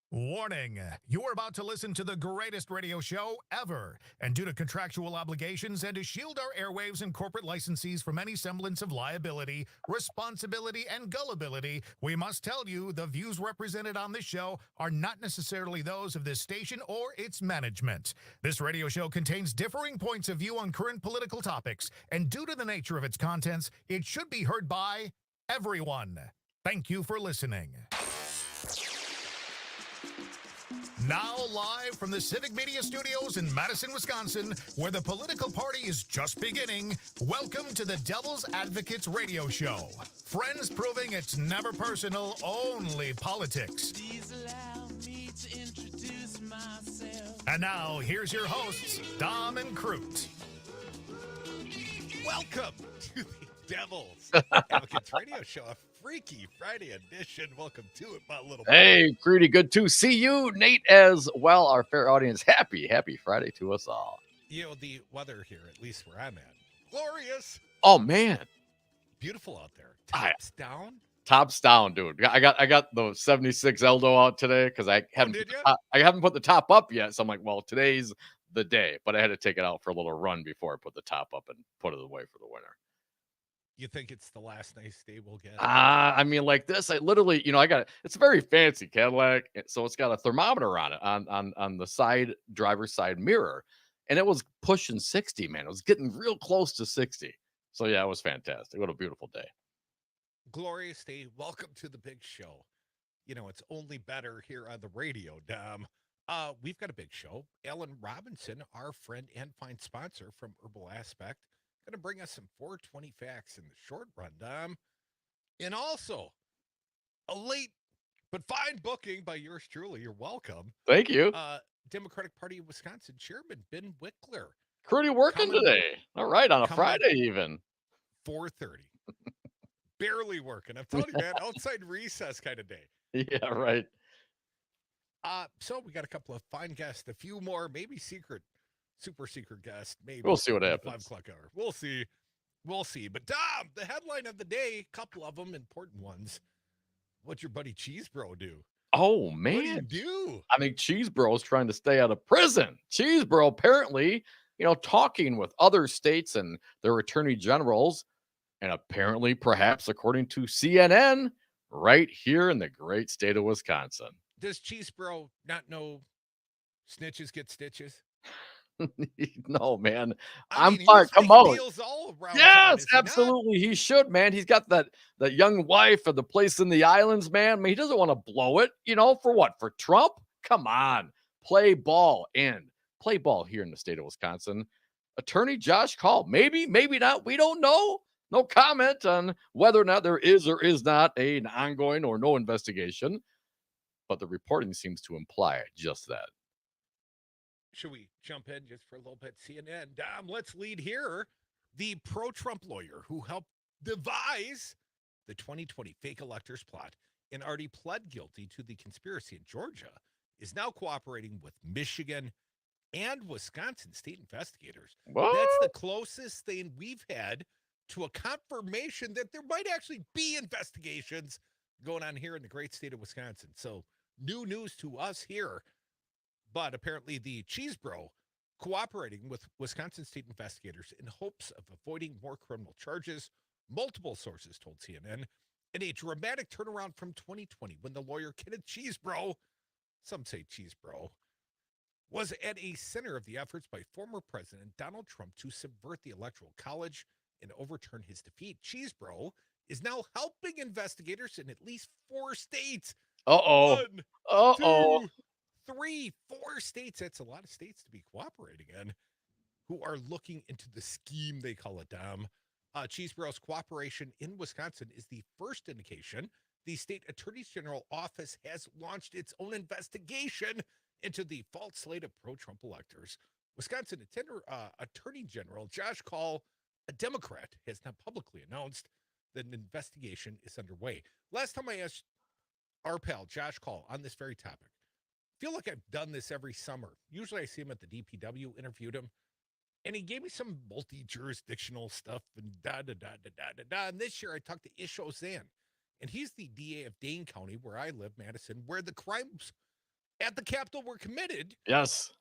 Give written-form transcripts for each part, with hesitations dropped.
Warning, you are about to listen to the greatest radio show ever. And due to contractual obligations and to shield our airwaves and corporate licensees from any semblance of liability, responsibility, and gullibility, we must tell you the views represented on this show are not necessarily those of this station or its management. This radio show contains differing points of view on current political topics, and due to the nature of its contents, it should be heard by everyone. Thank you for listening. Now live from the Civic Media Studios in Madison, Wisconsin, where the political party is just beginning, welcome to the Devil's Advocates Radio Show. Friends proving it's never personal, only politics. Please allow me to introduce myself. And now, here's your hosts, Dom and Crute. Welcome to the Devil's Advocates Radio Show, a freaky Friday edition. Welcome to it, my little boy. Hey, Crute, good to see you. Nate as well, our fair audience. Happy Friday to us all. You know, the weather here, at least where I'm at, glorious. Oh, man. Beautiful out there. Tops down. Tops down, dude. I got the 76 Eldo out today because I haven't put the top up yet. So I'm like, well, today's the day. But I had to take it out for a little run before I put the top up and put it away for the winter. You think it's the last nice day we'll get? I mean, like this, I literally, it's a very fancy Cadillac. So it's got a thermometer on it on the side driver's side mirror. And it was pushing 60, man. It was getting real close to 60. So yeah, it was fantastic. What a beautiful day. Glorious day. Welcome to the big show. You know, it's only better here on the radio, Dom. We've got a big show. Ellen Robinson, our friend and fine sponsor from Herbal Aspects, going to bring us some 420 facts in the short run, Dom. And also, a late but fine booking by yours truly. You're welcome. Thank you. Democratic Party of Wisconsin Chairman Ben Wikler. Crute working today. All right, on a Friday even. 4:30. Barely working. I'm telling you, man, outside recess kind of day. Yeah, right. So we got a couple of fine guests, a few more, maybe super secret guests. Maybe we'll see what happens. 5 o'clock hour. We'll see. But Dom, the headline of the day, a couple of them, important ones. What's your buddy Cheese Bro do? Oh, man. What do you do? I think Cheese Bro's trying to stay out of prison. Cheese Bro apparently, talking with other states and their attorney generals, and apparently, perhaps, according to CNN, right here in the great state of Wisconsin. Does Cheese Bro not know snitches get stitches? No, man. I'm fine. Come on. Deals all around yes, town, absolutely. He should, man. He's got that young wife of the place in the islands, man. I mean, he doesn't want to blow it, for what? For Trump? Come on. Play ball here in the state of Wisconsin. Attorney Josh Call. Maybe not. We don't know. No comment on whether or not there is or is not an ongoing or no investigation. But the reporting seems to imply just that. Should we jump in just for a little bit? CNN, Dom, let's lead here. The pro-Trump lawyer who helped devise the 2020 fake electors plot and already pled guilty to the conspiracy in Georgia is now cooperating with Michigan and Wisconsin state investigators. What? That's the closest thing we've had to a confirmation that there might actually be investigations going on here in the great state of Wisconsin. So new news to us here. But apparently the Cheese Bro cooperating with Wisconsin state investigators in hopes of avoiding more criminal charges, multiple sources told CNN, in a dramatic turnaround from 2020 when the lawyer Kenneth Cheese Bro, some say Cheese Bro, was at a center of the efforts by former President Donald Trump to subvert the Electoral College and overturn his defeat. Cheese Bro is now helping investigators in at least 4 states. Uh-oh. 1, 2, 3, 4 states. That's a lot of states to be cooperating in who are looking into the scheme, they call it, Dom. Cheese Bro's cooperation in Wisconsin is the first indication the state attorney general office has launched its own investigation into the false slate of pro-Trump electors. Wisconsin Attorney General Josh Call, a Democrat, has now publicly announced that an investigation is underway. Last time I asked our pal Josh Call on this very topic, feel like I've done this every summer. Usually I see him at the DPW, interviewed him, and he gave me some multi-jurisdictional stuff and da-da-da-da-da-da-da. And this year I talked to Isho Zan, and he's the DA of Dane County, where I live, Madison, where the crimes at the Capitol were committed. Yes.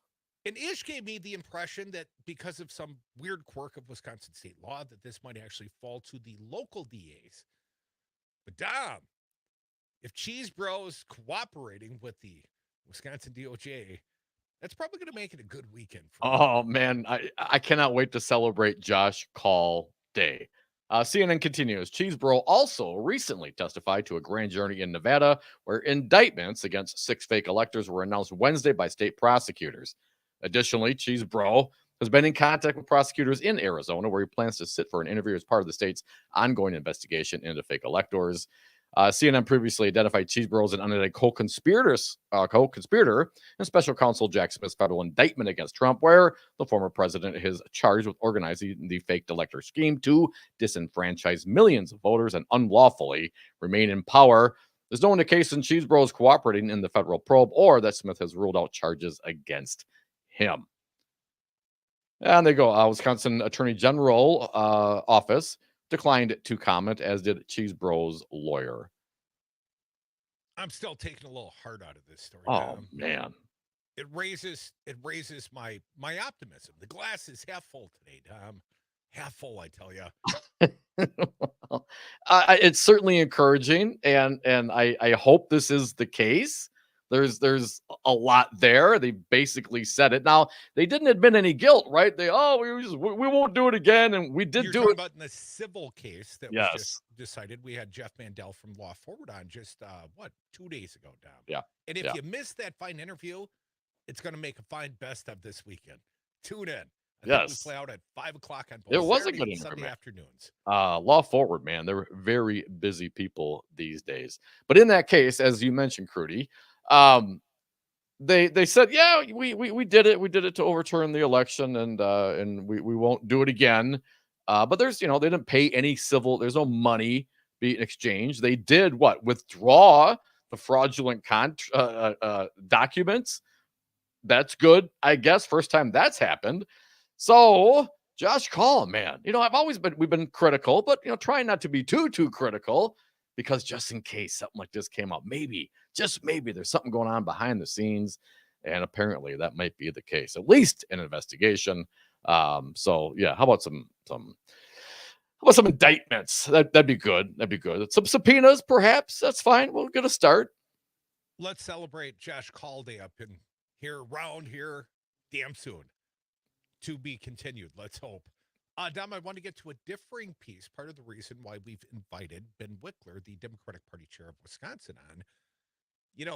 And Ish gave me the impression that because of some weird quirk of Wisconsin state law, that this might actually fall to the local DAs. But Dom, if Cheese Bros cooperating with the Wisconsin DOJ, that's probably going to make it a good weekend for you. Oh man, I cannot wait to celebrate Josh Call Day. CNN continues. Cheesebro also recently testified to a grand jury in Nevada where indictments against 6 fake electors were announced Wednesday by state prosecutors. Additionally, Cheesebro has been in contact with prosecutors in Arizona where he plans to sit for an interview as part of the state's ongoing investigation into fake electors. CNN previously identified Cheesebro as an unindicted co-conspirator in special counsel Jack Smith's federal indictment against Trump, where the former president is charged with organizing the fake elector scheme to disenfranchise millions of voters and unlawfully remain in power. There's no indication Cheesebro is cooperating in the federal probe or that Smith has ruled out charges against him. And they go, Wisconsin Attorney General office declined to comment, as did Cheesebro's lawyer. I'm still taking a little heart out of this story. Oh man, it raises my optimism. The glass is half full today, Dom. Half full, I tell you. Well, it's certainly encouraging, and I hope this is the case. There's a lot there. They basically said it. Now they didn't admit any guilt, right? We won't do it again, and we did You're do talking it. about in the civil case that was Yes. just decided. We had Jeff Mandel from Law Forward on just 2 days ago, Dom. Yeah. And if Yeah. you missed that fine interview, it's going to make a fine best of this weekend. Tune in. I think we Yes. play out at 5:00 on both It was a Saturday good and interview, Sunday man. afternoons. Law Forward, man, they're very busy people these days. But in that case, as you mentioned, Crute, they said, yeah, we did it. We did it to overturn the election, and we won't do it again. But there's, they didn't pay any civil. There's no money being exchanged. They did what? Withdraw the fraudulent documents. That's good, I guess. First time that's happened. So Josh Call, man, we've been critical, but trying not to be too critical, because just in case something like this came up, maybe, just maybe, there's something going on behind the scenes, and apparently that might be the case, at least an investigation. So yeah, how about some indictments? That'd be good. That'd be good. Some subpoenas, perhaps. That's fine. We'll get a start. Let's celebrate Josh Call Day up in here, around here, damn soon. To be continued, let's hope. Dom, I want to get to a differing piece. Part of the reason why we've invited Ben Wikler, the Democratic Party chair of Wisconsin, on.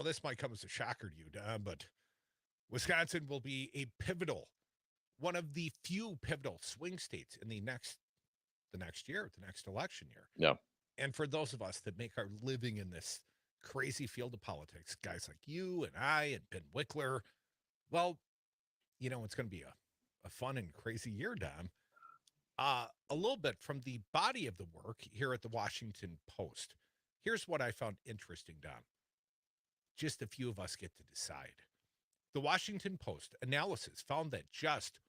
This might come as a shocker to you, Dom, but Wisconsin will be one of the few pivotal swing states in the next year, the next election year. Yeah. And for those of us that make our living in this crazy field of politics, guys like you and I and Ben Wikler, well, it's going to be a fun and crazy year, Dom. A little bit from the body of the work here at the Washington Post. Here's what I found interesting, Dom. Just a few of us get to decide. The Washington Post analysis found that just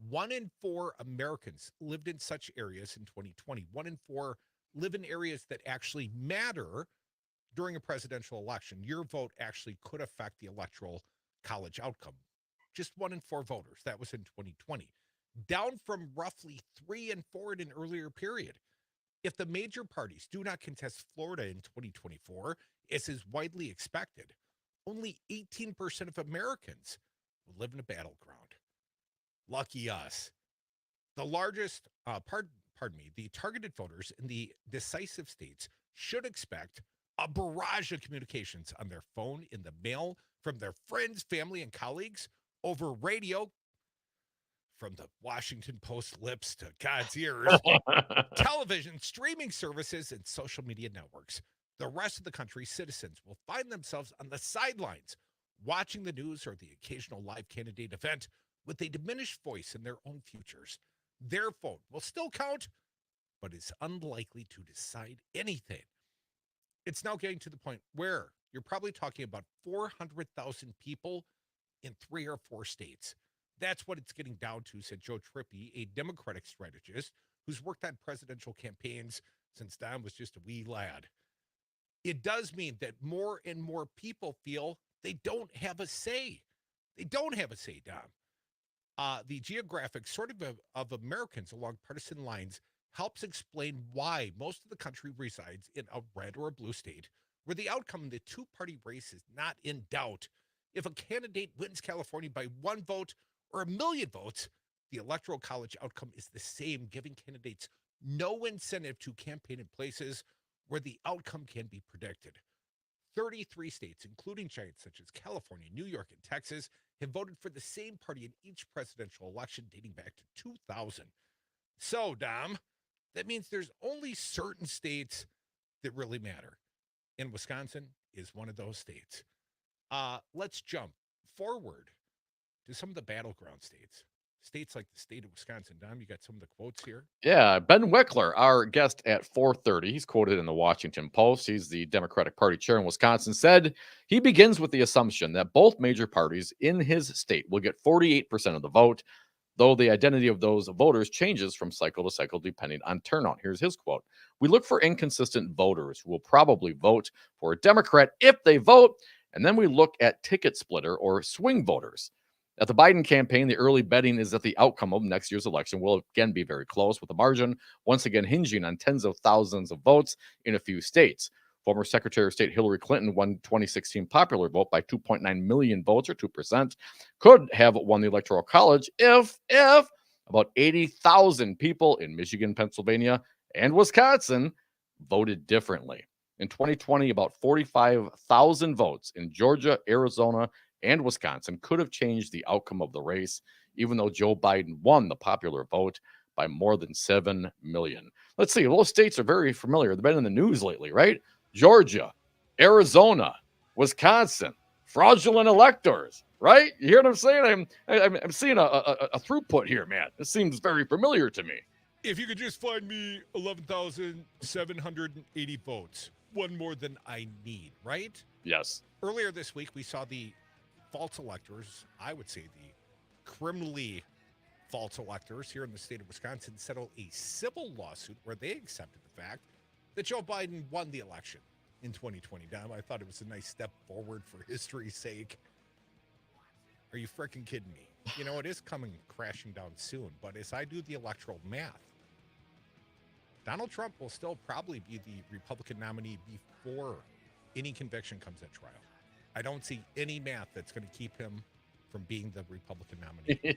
1 in 4 Americans lived in such areas in 2020. 1 in 4 live in areas that actually matter during a presidential election. Your vote actually could affect the electoral college outcome. Just 1 in 4 voters. That was in 2020. Down from roughly 3 in 4 in an earlier period. If the major parties do not contest Florida in 2024, as is widely expected, only 18% of Americans will live in a battleground. Lucky us. The largest, the targeted voters in the decisive states should expect a barrage of communications on their phone, in the mail, from their friends, family, and colleagues, over radio, from the Washington Post lips to God's ears, television, streaming services, and social media networks. The rest of the country's citizens will find themselves on the sidelines, watching the news or the occasional live candidate event with a diminished voice in their own futures. Their vote will still count, but is unlikely to decide anything. It's now getting to the point where you're probably talking about 400,000 people in 3 or 4 states. That's what it's getting down to, said Joe Trippi, a Democratic strategist who's worked on presidential campaigns since Don was just a wee lad. It does mean that more and more people feel They don't have a say. They don't have a say, Dom. The geographic sort of Americans along partisan lines helps explain why most of the country resides in a red or a blue state, where the outcome of the two-party race is not in doubt. If a candidate wins California by 1 vote or 1,000,000 votes, the Electoral College outcome is the same, giving candidates no incentive to campaign in places where the outcome can be predicted. 33 states, including giants such as California, New York, and Texas, have voted for the same party in each presidential election dating back to 2000. So, Dom, that means there's only certain states that really matter. And Wisconsin is one of those states. Let's jump forward to some of the battleground states. States like the state of Wisconsin. Dom, you got some of the quotes here? Yeah, Ben Wikler, our guest at 4:30, he's quoted in the Washington Post. He's the Democratic Party chair in Wisconsin, said he begins with the assumption that both major parties in his state will get 48% of the vote, though the identity of those voters changes from cycle to cycle depending on turnout. Here's his quote. We look for inconsistent voters who will probably vote for a Democrat if they vote, and then we look at ticket splitter or swing voters. At the Biden campaign, the early betting is that the outcome of next year's election will again be very close, with the margin once again hinging on tens of thousands of votes in a few states. Former Secretary of State Hillary Clinton won 2016 popular vote by 2.9 million votes, or 2%. Could have won the Electoral College if about 80,000 people in Michigan, Pennsylvania, and Wisconsin voted differently. In 2020, about 45,000 votes in Georgia, Arizona, and Wisconsin could have changed the outcome of the race, even though Joe Biden won the popular vote by more than 7 million. Let's see. Those states are very familiar. They've been in the news lately, right? Georgia, Arizona, Wisconsin, fraudulent electors, right? You hear what I'm saying? I'm seeing a throughput here, man. This seems very familiar to me. If you could just find me 11,780 votes, one more than I need, right? Yes. Earlier this week, we saw the false electors, I would say the criminally false electors here in the state of Wisconsin, settle a civil lawsuit where they accepted the fact that Joe Biden won the election in 2020. Dom, I thought it was a nice step forward for history's sake. Are you freaking kidding me? You know, it is coming crashing down soon, but as I do the electoral math, Donald Trump will still probably be the Republican nominee before any conviction comes at trial. I don't see any math that's going to keep him from being the Republican nominee.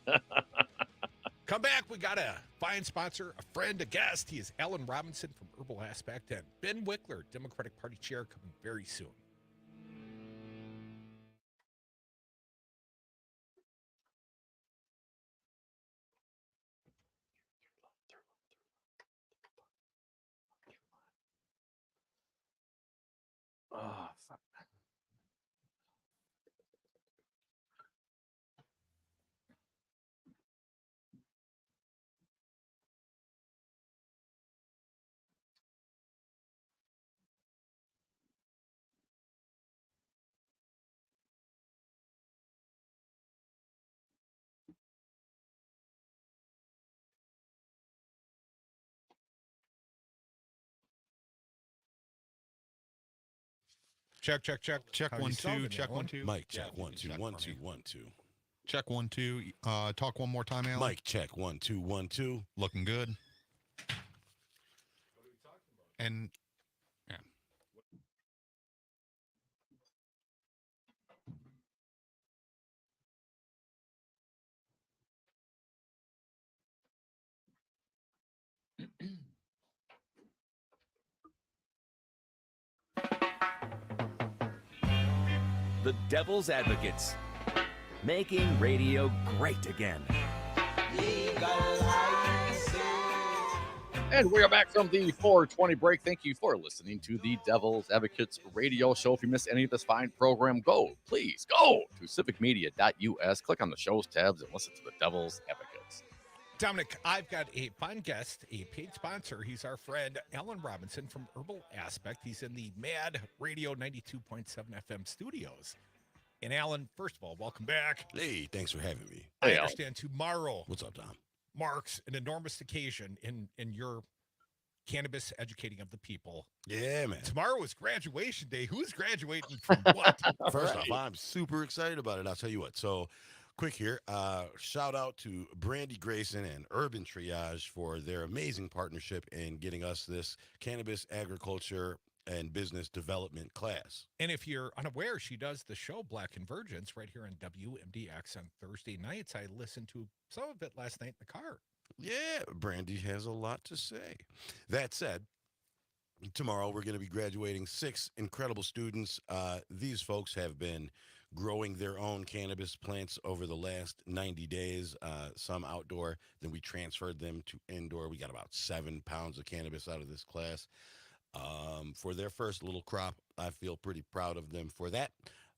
Come back. We got a fine sponsor, a friend, a guest. He is Alan Robinson from Herbal Aspects, and Ben Wikler, Democratic Party chair, coming very soon. Oh, fuck. Check. Check How you 1 sounding, 2. Check Alan? 1 2. Mic check Yeah, 1 you 2 check 1 for 2 me. 1 2. Check 1 2. Talk one more time, Alan. Mic check 1 2 1 2. Looking good. And yeah. The Devil's Advocates, making radio great again. And we are back from the 420 break. Thank you for listening to the Devil's Advocates radio show. If you missed any of this fine program, please go to civicmedia.us, click on the shows tabs, and listen to the Devil's Advocates. Dominic, I've got a fine guest, a paid sponsor. He's our friend, Alan Robinson from Herbal Aspects. He's in the Mad Radio 92.7 FM studios. And Alan, first of all, welcome back. Hey, thanks for having me. I Hey, Al. understand tomorrow What's up, Dom? marks an enormous occasion in your cannabis educating of the people. Yeah, man. Tomorrow is graduation day. Who's graduating from what? First off, I'm super excited about it. I'll tell you what. So, quick here. Shout out to Brandy Grayson and Urban Triage for their amazing partnership in getting us this cannabis agriculture and business development class. And if you're unaware, she does the show Black Convergence right here on WMDX on Thursday nights. I listened to some of it last night in the car. Yeah, Brandy has a lot to say. That said, tomorrow we're going to be graduating 6 incredible students. These folks have been growing their own cannabis plants over the last 90 days, some outdoor. Then we transferred them to indoor. We got about 7 pounds of cannabis out of this class. For their first little crop, I feel pretty proud of them for that.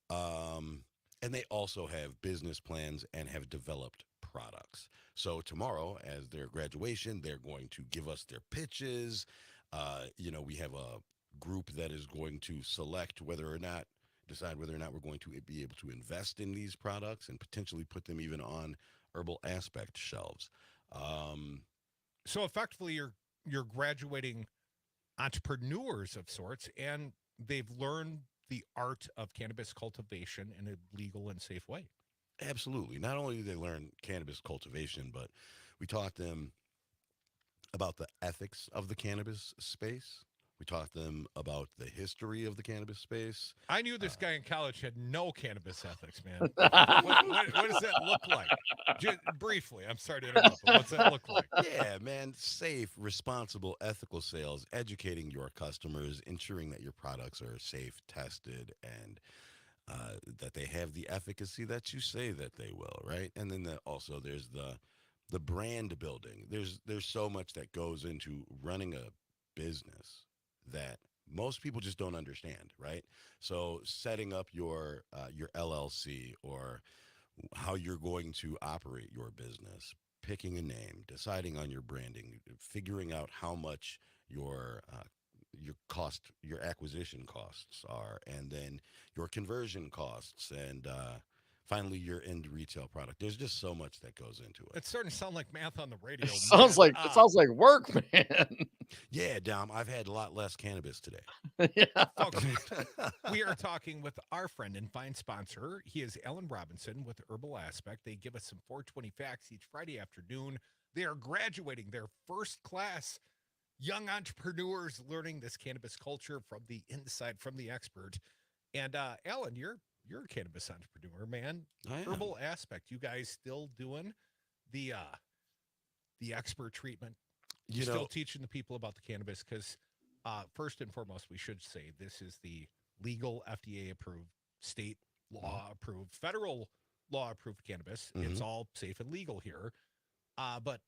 And they also have business plans and have developed products. So tomorrow, as their graduation, they're going to give us their pitches. We have a group that is going to decide whether or not we're going to be able to invest in these products and potentially put them even on Herbal Aspect shelves. So effectively, you're graduating entrepreneurs of sorts, and they've learned the art of cannabis cultivation in a legal and safe way. Absolutely. Not only do they learn cannabis cultivation, but we taught them about the ethics of the cannabis space. We taught them about the history of the cannabis space. I knew this guy in college had no cannabis ethics, man. What does that look like? Just briefly, I'm sorry to interrupt, but what's that look like? Yeah, man. Safe, responsible, ethical sales, educating your customers, ensuring that your products are safe, tested, and that they have the efficacy that you say that they will, right? And then also there's the brand building. There's so much that goes into running a business that most people just don't understand, right? So setting up your LLC or how you're going to operate your business, picking a name, deciding on your branding, figuring out how much your acquisition costs are, and then your conversion costs, and finally your end retail product. There's just so much that goes into it. It's starting to sound like math on the radio. It sounds like work, man. Yeah, Dom, I've had a lot less cannabis today. Yeah. Folks, we are talking with our friend and fine sponsor. He is Alan Robinson with Herbal Aspect. They give us some 420 facts each Friday afternoon. They are graduating their first class young entrepreneurs learning this cannabis culture from the inside, from the expert. And Alan, you're a cannabis entrepreneur, man. I am. Herbal Aspect, you guys still doing the expert treatment? Still teaching the people about the cannabis, because first and foremost, we should say this is the legal FDA approved, state law approved, federal law approved cannabis. It's all safe and legal here. But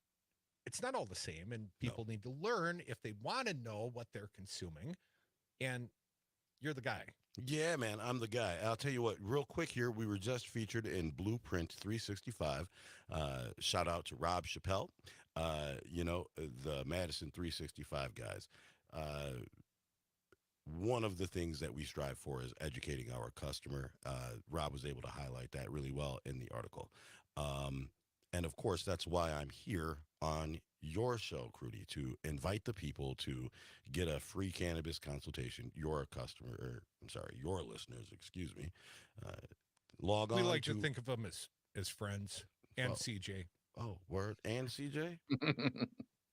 it's not all the same, and people need to learn if they want to know what they're consuming. And you're the guy. Yeah, man, I'm the guy. I'll tell you what, real quick here, we were just featured in Blueprint 365. Shout out to Rob Chappelle, the Madison 365 guys. One of the things that we strive for is educating our customer. Rob was able to highlight that really well in the article. And of course, that's why I'm here on your show, Crute, to invite the people to get a free cannabis consultation. Your listeners, excuse me. Log on. We like to think of them as friends and CJ. Oh, word. And CJ?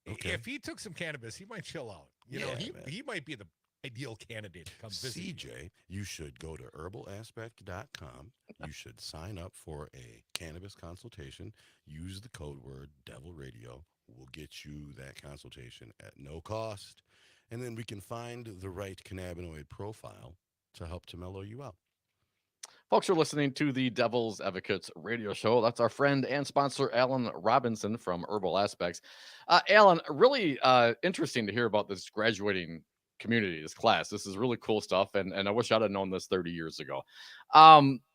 Okay. If he took some cannabis, he might chill out. He might be the ideal candidate to come visit. CJ, you should go to herbalaspect.com. You should sign up for a cannabis consultation. Use the code word Devil Radio. We'll get you that consultation at no cost. And then we can find the right cannabinoid profile to help to mellow you out. Folks are listening to the Devil's Advocates radio show. That's our friend and sponsor, Alan Robinson from Herbal Aspects. Alan, really interesting to hear about this graduating community, this class. This is really cool stuff, and I wish I'd have known this 30 years ago.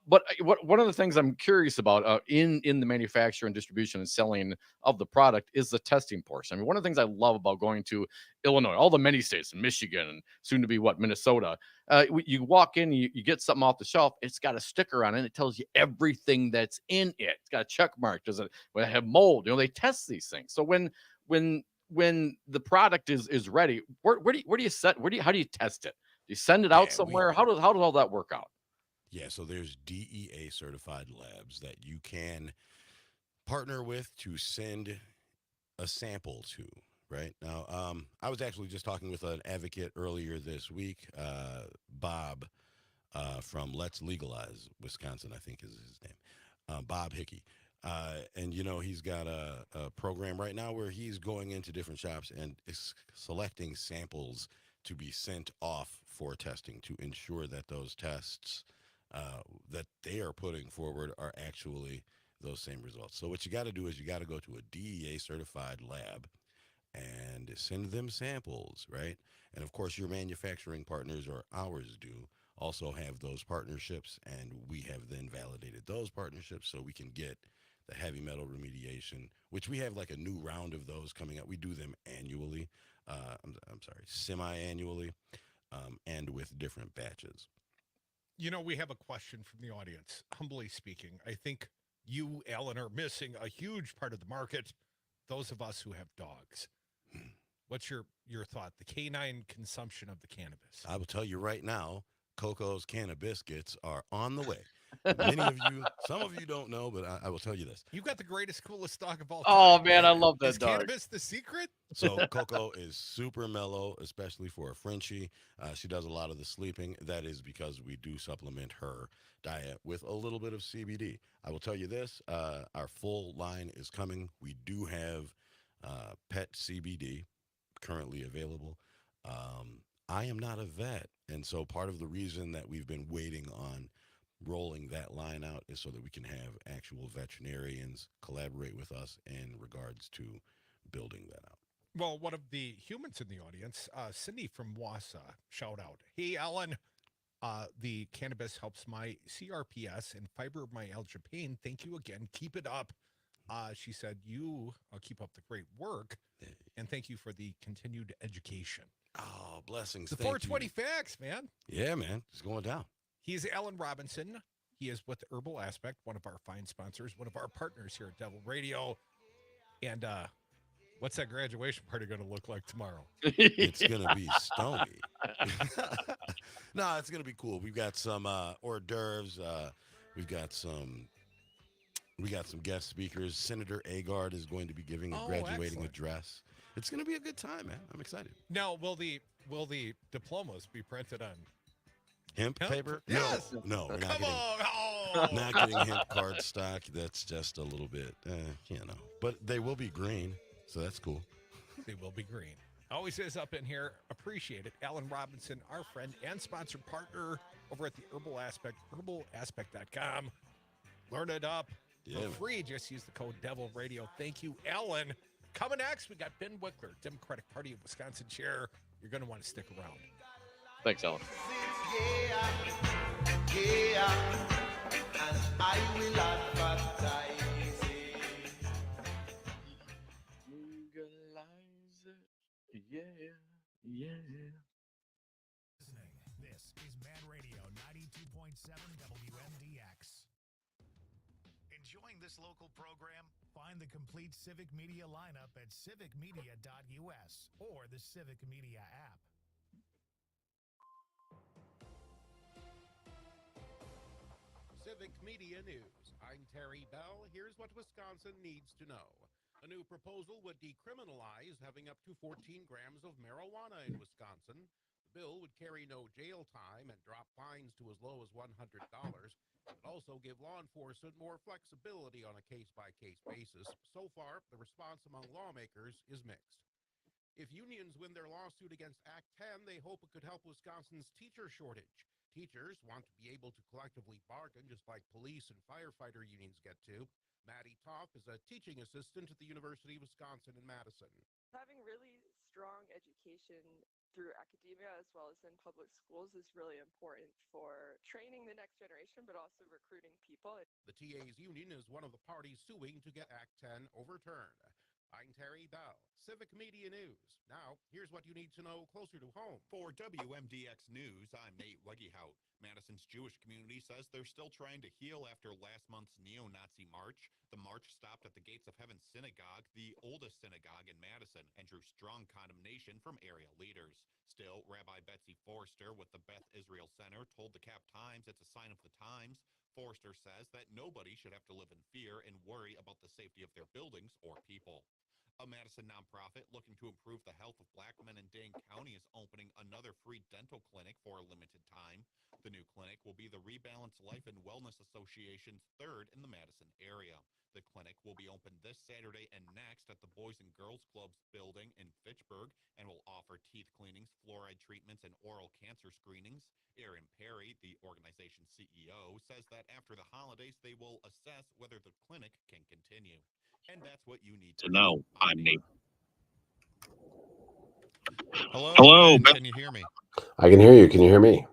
But one of the things I'm curious about in the manufacture and distribution and selling of the product is the testing portion. I mean, one of the things I love about going to Illinois, all the many states, Michigan, and soon to be Minnesota, you walk in, you get something off the shelf, it's got a sticker on it, and it tells you everything that's in it. It's got a check mark. Does it have mold? They test these things. So when when the product is ready, where do you set? How do you test it? Do you send it out somewhere? How does all that work out? Yeah, so there's DEA certified labs that you can partner with to send a sample to. Right now, I was actually just talking with an advocate earlier this week, Bob from Let's Legalize Wisconsin, I think is his name, Bob Hickey. And he's got a program right now where he's going into different shops and is selecting samples to be sent off for testing to ensure that those tests that they are putting forward are actually those same results. So what you got to do is you got to go to a DEA certified lab and send them samples, right? And of course, your manufacturing partners, or ours do, also have those partnerships, and we have then validated those partnerships so we can get the heavy metal remediation, which we have like a new round of those coming up. We do them annually, I'm sorry, semi-annually, and with different batches. We have a question from the audience. Humbly speaking, I think you, Alan, are missing a huge part of the market, those of us who have dogs. What's your thought? The canine consumption of the cannabis. I will tell you right now, Coco's Cannabiscuits are on the way. Many of you, some of you don't know, but I will tell you this. You got the greatest, coolest dog of all time. Oh man, I love that Is dog. cannabis the secret? So Coco is super mellow, especially for a Frenchie. She does a lot of the sleeping. That is because we do supplement her diet with a little bit of CBD. I will tell you this, our full line is coming. We do have pet CBD currently available. I am not a vet, and so part of the reason that we've been waiting on rolling that line out is so that we can have actual veterinarians collaborate with us in regards to building that out. Well, one of the humans in the audience, Cindy from Wausau, shout out. Hey, Alan, the cannabis helps my CRPS and fibromyalgia pain. Thank you again. Keep it up. She said, you keep up the great work, and thank you for the continued education. Oh, blessings. The Thank 420 you. facts, man. Yeah, man. It's going down. He's Alan Robinson. He is with Herbal Aspect, one of our fine sponsors, one of our partners here at Devil Radio. And what's that graduation party going to look like tomorrow? It's going to be stony. No, it's going to be cool. We've got some hors d'oeuvres. We got some guest speakers. Senator Agard is going to be giving a graduating address. It's going to be a good time, man. I'm excited. Now, will the diplomas be printed on hemp paper? Yes. No, we're not Come getting, on. Oh. not getting hemp cardstock. That's just a little bit, But they will be green, so that's cool. They will be green. Always is up in here. Appreciate it. Alan Robinson, our friend and sponsored partner over at the Herbal Aspect, herbalaspect.com. Learn it up for free. Just use the code Devil Radio. Thank you, Alan. Coming next, we got Ben Wikler, Democratic Party of Wisconsin chair. You're going to want to stick around. Thanks, Alan. And I will advertise it. Legalize it. Yeah. This is Man Radio 92.7 WMDX. Enjoying this local program? Find the complete Civic Media lineup at civicmedia.us or the Civic Media app. Civic Media News. I'm Terry Bell. Here's what Wisconsin needs to know. A new proposal would decriminalize having up to 14 grams of marijuana in Wisconsin. The bill would carry no jail time and drop fines to as low as $100. It would also give law enforcement more flexibility on a case-by-case basis. So far, the response among lawmakers is mixed. If unions win their lawsuit against Act 10, they hope it could help Wisconsin's teacher shortage. Teachers want to be able to collectively bargain just like police and firefighter unions get to. Maddie Toff is a teaching assistant at the University of Wisconsin in Madison. Having really strong education through academia as well as in public schools is really important for training the next generation, but also recruiting people. The TA's union is one of the parties suing to get Act 10 overturned. I'm Terry Bell, Civic Media News. Now, here's what you need to know closer to home. For WMDX News, I'm Nate Wegehout. Madison's Jewish community says they're still trying to heal after last month's neo-Nazi march. The march stopped at the Gates of Heaven Synagogue, the oldest synagogue in Madison, and drew strong condemnation from area leaders. Still, Rabbi Betsy Forster with the Beth Israel Center told the Cap Times it's a sign of the times. Forster says that nobody should have to live in fear and worry about the safety of their buildings or people. A Madison nonprofit looking to improve the health of black men in Dane County is opening another free dental clinic for a limited time. The new clinic will be the Rebalance Life and Wellness Association's third in the Madison area. The clinic will be open this Saturday and next at the Boys and Girls Club's building in Fitchburg and will offer teeth cleanings, fluoride treatments, and oral cancer screenings. Aaron Perry, the organization's CEO, says that after the holidays, they will assess whether the clinic can continue. And that's what you need to know. I'm Nate. Hello, Ben, can you hear me? I can hear you. Can you hear me?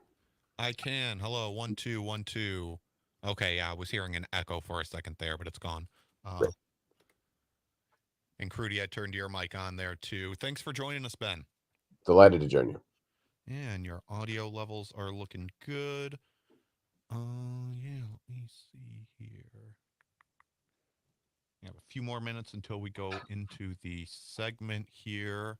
I can. Hello, 1 2 1 2. Okay, yeah, I was hearing an echo for a second there, but it's gone. And Crute, I turned your mic on there too. Thanks for joining us, Ben. Delighted to join you. Yeah, and your audio levels are looking good. Yeah, let me see here. We have a few more minutes until we go into the segment here.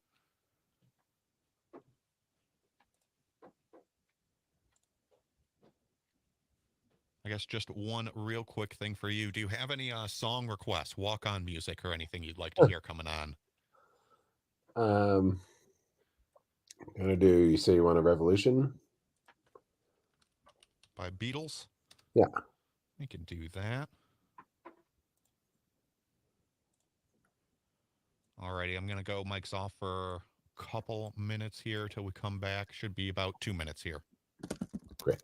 I guess just one real quick thing for you. Do you have any song requests, walk-on music, or anything you'd like to hear coming on? I'm gonna do. You say you want a Revolution by Beatles? Yeah, we can do that. Alrighty, I'm gonna go. Mic's off for a couple minutes here till we come back. Should be about 2 minutes here. Great.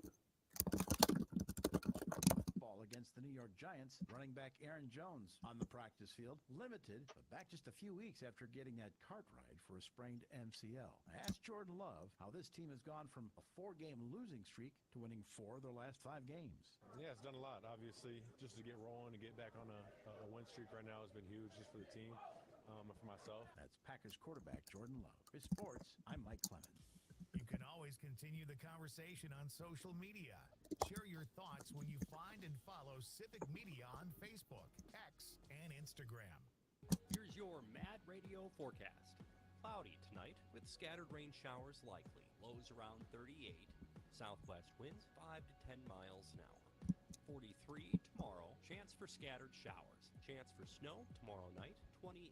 Against the New York Giants, running back Aaron Jones on the practice field, limited, but back just a few weeks after getting that cart ride for a sprained MCL. I asked Jordan Love how this team has gone from a 4-game losing streak to winning 4 of their last 5 games. Yeah, it's done a lot, obviously. Just to get rolling and get back on a win streak right now has been huge just for the team and for myself. That's Packers quarterback Jordan Love. For sports, I'm Mike Clement. You can always continue the conversation on social media. Share your thoughts when you find and follow Civic Media on Facebook, X, and Instagram. Here's your Mad Radio forecast. Cloudy tonight with scattered rain showers likely. Lows around 38. Southwest winds 5 to 10 miles an hour. 43 tomorrow. Chance for scattered showers. Chance for snow tomorrow night, 28.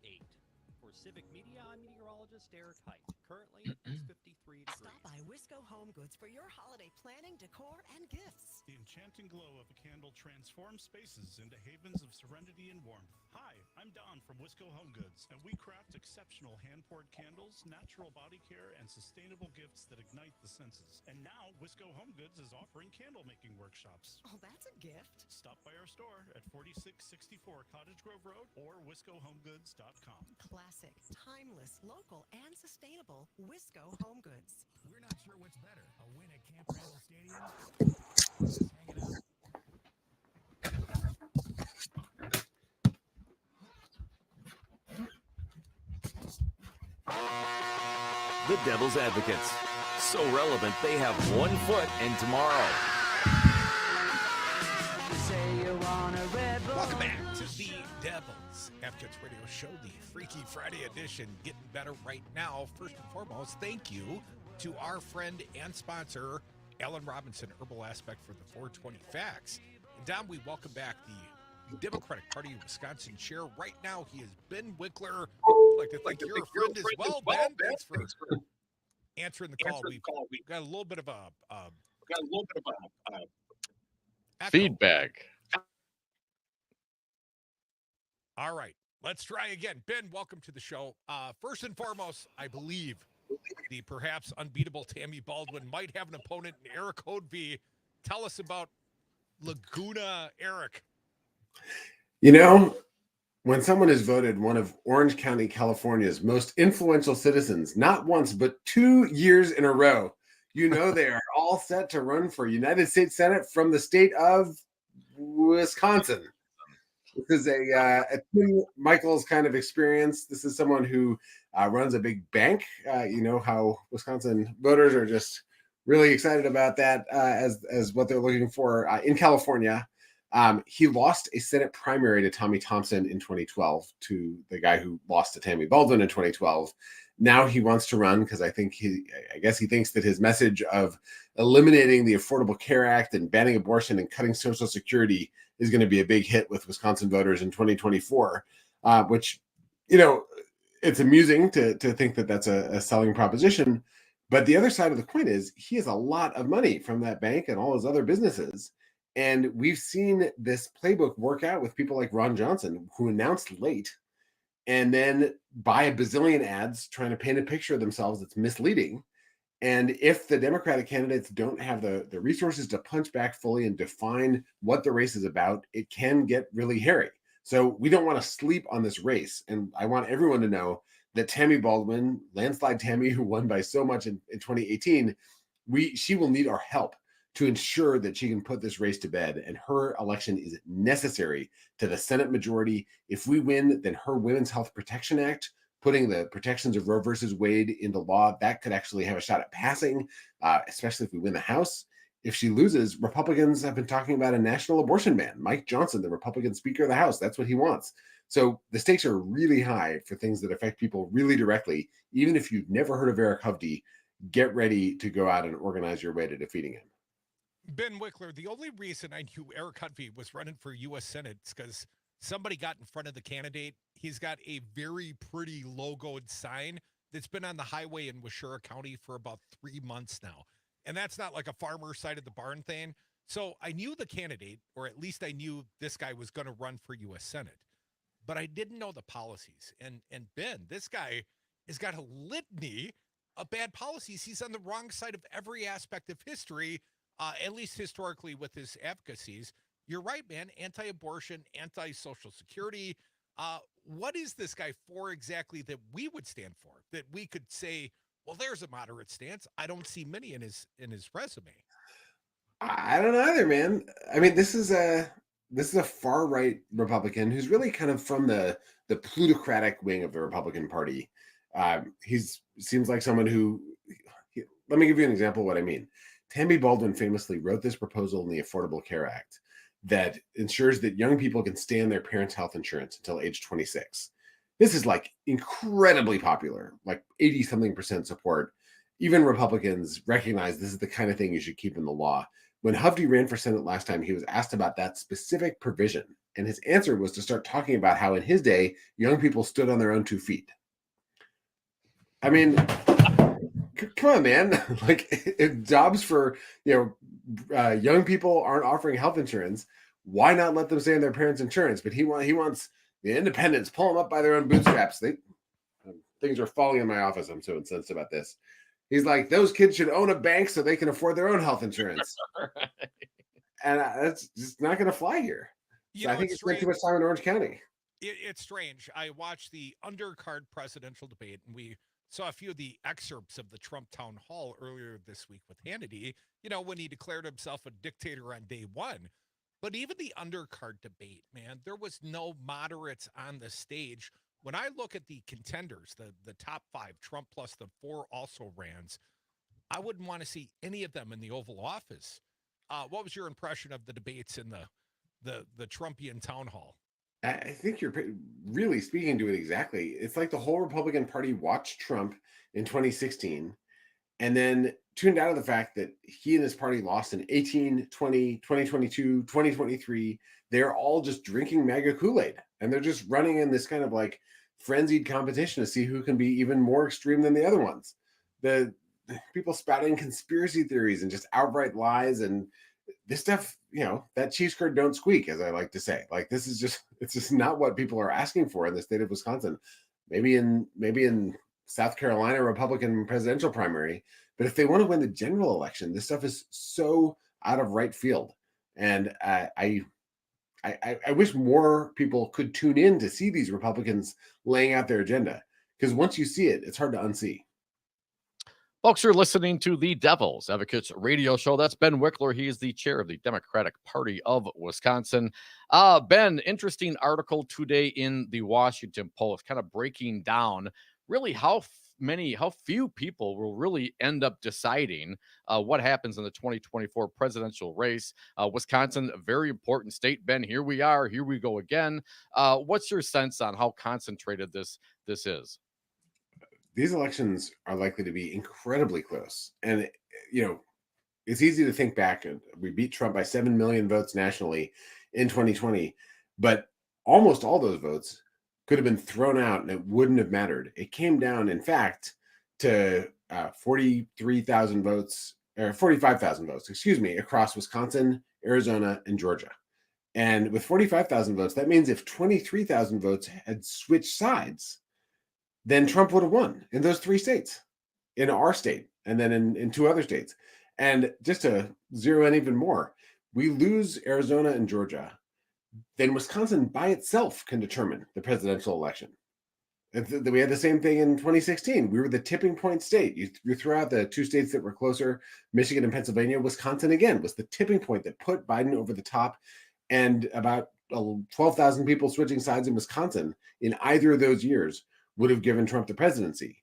For Civic Media, I'm meteorologist Eric Height. Currently, it's 53 degrees. Stop by Wisco Home Goods for your holiday planning, decor, and gifts. The enchanting glow of a candle transforms spaces into havens of serenity and warmth. Hi, I'm Don from Wisco Home Goods, and we craft exceptional hand-poured candles, natural body care, and sustainable gifts that ignite the senses. And now, Wisco Home Goods is offering candle-making workshops. Oh, that's a gift. Stop by our store at 4664 Cottage Grove Road or WiscoHomeGoods.com. Classic, timeless, local, and sustainable. Wisco Home Goods. We're not sure what's better, a win at Camp Randall Stadium or just hanging out. The Devil's Advocates. So relevant, they have 1 foot in tomorrow. Welcome back to the Devil's Advocates Radio Show, the Freaky Friday edition, getting better right now. First and foremost, thank you to our friend and sponsor, Alan Robinson, Herbal Aspect for the 420 Facts. And Dom, we welcome back the Democratic Party of Wisconsin chair. Right now, he is Ben Wikler. I'd like to thank your friend as well, Ben. Thanks for answering the call. We've got a little bit of feedback. All right, let's try again. Ben, welcome to the show. First and foremost, I believe the perhaps unbeatable Tammy Baldwin might have an opponent in Eric Hovde. Tell us about Laguna Eric. You know, when someone is voted one of Orange County, California's most influential citizens, not once, but 2 years in a row, you know they are all set to run for United States Senate from the state of Wisconsin. This is a Tim Michaels kind of experience. This is someone who runs a big bank. You know how Wisconsin voters are just really excited about that as what they're looking for in California. He lost a Senate primary to Tommy Thompson in 2012 to the guy who lost to Tammy Baldwin in 2012. Now he wants to run because I guess he thinks that his message of eliminating the Affordable Care Act and banning abortion and cutting Social Security is going to be a big hit with Wisconsin voters in 2024, which, you know, it's amusing to think that that's a selling proposition. But the other side of the coin is he has a lot of money from that bank and all his other businesses. And we've seen this playbook work out with people like Ron Johnson, who announced late and then buy a bazillion ads trying to paint a picture of themselves that's misleading. And if the Democratic candidates don't have the resources to punch back fully and define what the race is about, it can get really hairy. So we don't want to sleep on this race. And I want everyone to know that Tammy Baldwin, landslide Tammy, who won by so much in 2018, she will need our help to ensure that she can put this race to bed. And her election is necessary to the Senate majority. If we win, then her Women's Health Protection Act, putting the protections of Roe versus Wade into law, that could actually have a shot at passing, especially if we win the House. If she loses, Republicans have been talking about a national abortion ban. Mike Johnson, the Republican Speaker of the House, that's what he wants. So the stakes are really high for things that affect people really directly. Even if you've never heard of Eric Hovde, get ready to go out and organize your way to defeating him. Ben Wikler, the only reason I knew Eric Hovde was running for U.S. Senate is because somebody got in front of the candidate. He's got a very pretty logoed sign that's been on the highway in Washura County for about 3 months now. And that's not like a farmer side of the barn thing. So I knew the candidate, or at least I knew this guy was going to run for U.S. Senate. But I didn't know the policies. And Ben, this guy has got a litany of bad policies. He's on the wrong side of every aspect of history, at least historically with his advocacies. You're right, man. Anti-abortion, anti-Social Security. What is this guy for exactly that we would stand for? That we could say, well, there's a moderate stance. I don't see many in his resume. I don't know either, man. I mean, this is a far right Republican who's really kind of from the plutocratic wing of the Republican Party. Seems like someone who. Let me give you an example of what I mean. Tammy Baldwin famously wrote this proposal in the Affordable Care Act that ensures that young people can stay on their parents' health insurance until age 26. This is like incredibly popular, like 80-something% support. Even Republicans recognize this is the kind of thing you should keep in the law. When Hovde ran for Senate last time, he was asked about that specific provision. And his answer was to start talking about how in his day, young people stood on their own 2 feet. I mean, come on, man. Like, if jobs for young people aren't offering health insurance, why not let them stay on their parents' insurance? But he wants the independents, pull them up by their own bootstraps. Things are falling in my office. I'm so incensed about this. He's like, those kids should own a bank so they can afford their own health insurance. Right. And that's just not going to fly here. So I think it's spent too much time in Orange County. It's strange. I watched the undercard presidential debate, and we saw a few of the excerpts of the Trump town hall earlier this week with Hannity, when he declared himself a dictator on day one. But even the undercard debate, man, there was no moderates on the stage. When I look at the contenders, the top 5, Trump plus the 4 also-rans, I wouldn't want to see any of them in the Oval Office. What was your impression of the debates in the Trumpian town hall? I think you're really speaking to it exactly. It's like the whole Republican Party watched Trump in 2016 and then tuned out of the fact that he and his party lost in 18, 20, 2022, 2023. They're all just drinking MAGA Kool-Aid, and they're just running in this kind of like frenzied competition to see who can be even more extreme than the other ones. The people spouting conspiracy theories and just outright lies, and this stuff, that cheese curd don't squeak, as I like to say. Like, this is it's just not what people are asking for in the state of Wisconsin. Maybe in South Carolina Republican presidential primary, but if they want to win the general election, this stuff is so out of right field. And I wish more people could tune in to see these Republicans laying out their agenda, because once you see it, it's hard to unsee. Folks, you're listening to the Devil's Advocates radio show. That's Ben Wikler. He is the chair of the Democratic Party of Wisconsin. Ben, interesting article today in the Washington Post, kind of breaking down really how few people will really end up deciding what happens in the 2024 presidential race. Wisconsin, a very important state. Ben, here we are. Here we go again. What's your sense on how concentrated this is? These elections are likely to be incredibly close. And, it's easy to think back. We beat Trump by 7 million votes nationally in 2020, but almost all those votes could have been thrown out and it wouldn't have mattered. It came down, in fact, to 43,000 votes, or 45,000 votes, across Wisconsin, Arizona, and Georgia. And with 45,000 votes, that means if 23,000 votes had switched sides, then Trump would have won in those 3 states, in our state, and then in 2 other states. And just to zero in even more, we lose Arizona and Georgia, then Wisconsin by itself can determine the presidential election. We had the same thing in 2016. We were the tipping point state. You throw out the 2 states that were closer, Michigan and Pennsylvania. Wisconsin, again, was the tipping point that put Biden over the top. And about 12,000 people switching sides in Wisconsin in either of those years would have given Trump the presidency.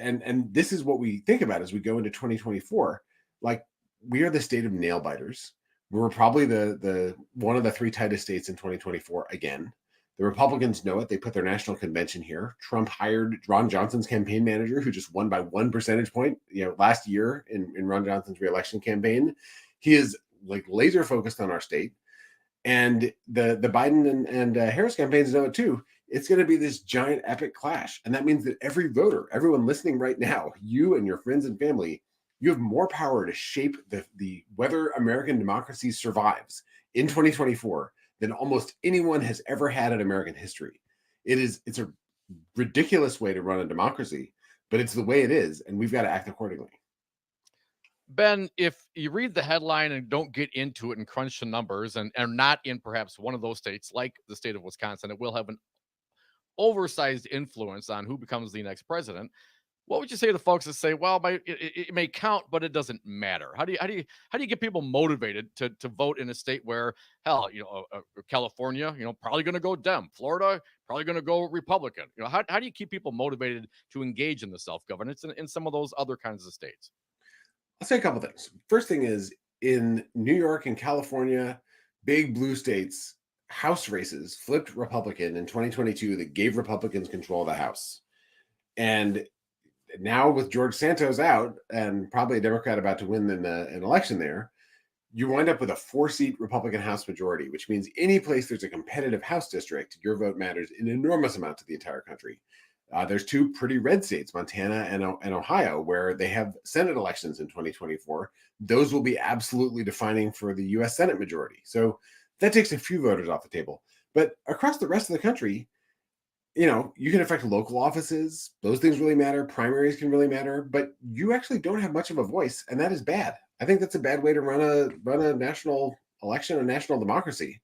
And this is what we think about as we go into 2024. Like, we are the state of nail biters. We're probably the one of the 3 tightest states in 2024 again. The Republicans know it. They put their national convention here. Trump hired Ron Johnson's campaign manager, who just won by 1 percentage point, last year in Ron Johnson's reelection campaign. He is like laser focused on our state. And the Biden and Harris campaigns know it too. It's going to be this giant epic clash. And that means that every voter, everyone listening right now, you and your friends and family, you have more power to shape the whether American democracy survives in 2024 than almost anyone has ever had in American history. It's a ridiculous way to run a democracy, but it's the way it is, and we've got to act accordingly. Ben, if you read the headline and don't get into it and crunch the numbers and are not in perhaps one of those states like the state of Wisconsin, it will have an oversized influence on who becomes the next president. What would you say to folks that say, well, it may count, but it doesn't matter? How do you get people motivated to vote in a state where, hell, California, probably going to go Dem, Florida, probably going to go Republican. How do you keep people motivated to engage in the self-governance in some of those other kinds of states? I'll say a couple things. First thing is, in New York and California, big blue states, House races flipped Republican in 2022 that gave Republicans control of the House. And now with George Santos out and probably a Democrat about to win an election there, you wind up with a 4-seat Republican House majority, which means any place there's a competitive House district, your vote matters an enormous amount to the entire country. There's 2 pretty red states, Montana and Ohio, where they have Senate elections in 2024. Those will be absolutely defining for the U.S. Senate majority. So that takes a few voters off the table. But across the rest of the country, you can affect local offices. Those things really matter. Primaries can really matter, but you actually don't have much of a voice, and that is bad. I think that's a bad way to run a national election, a national democracy.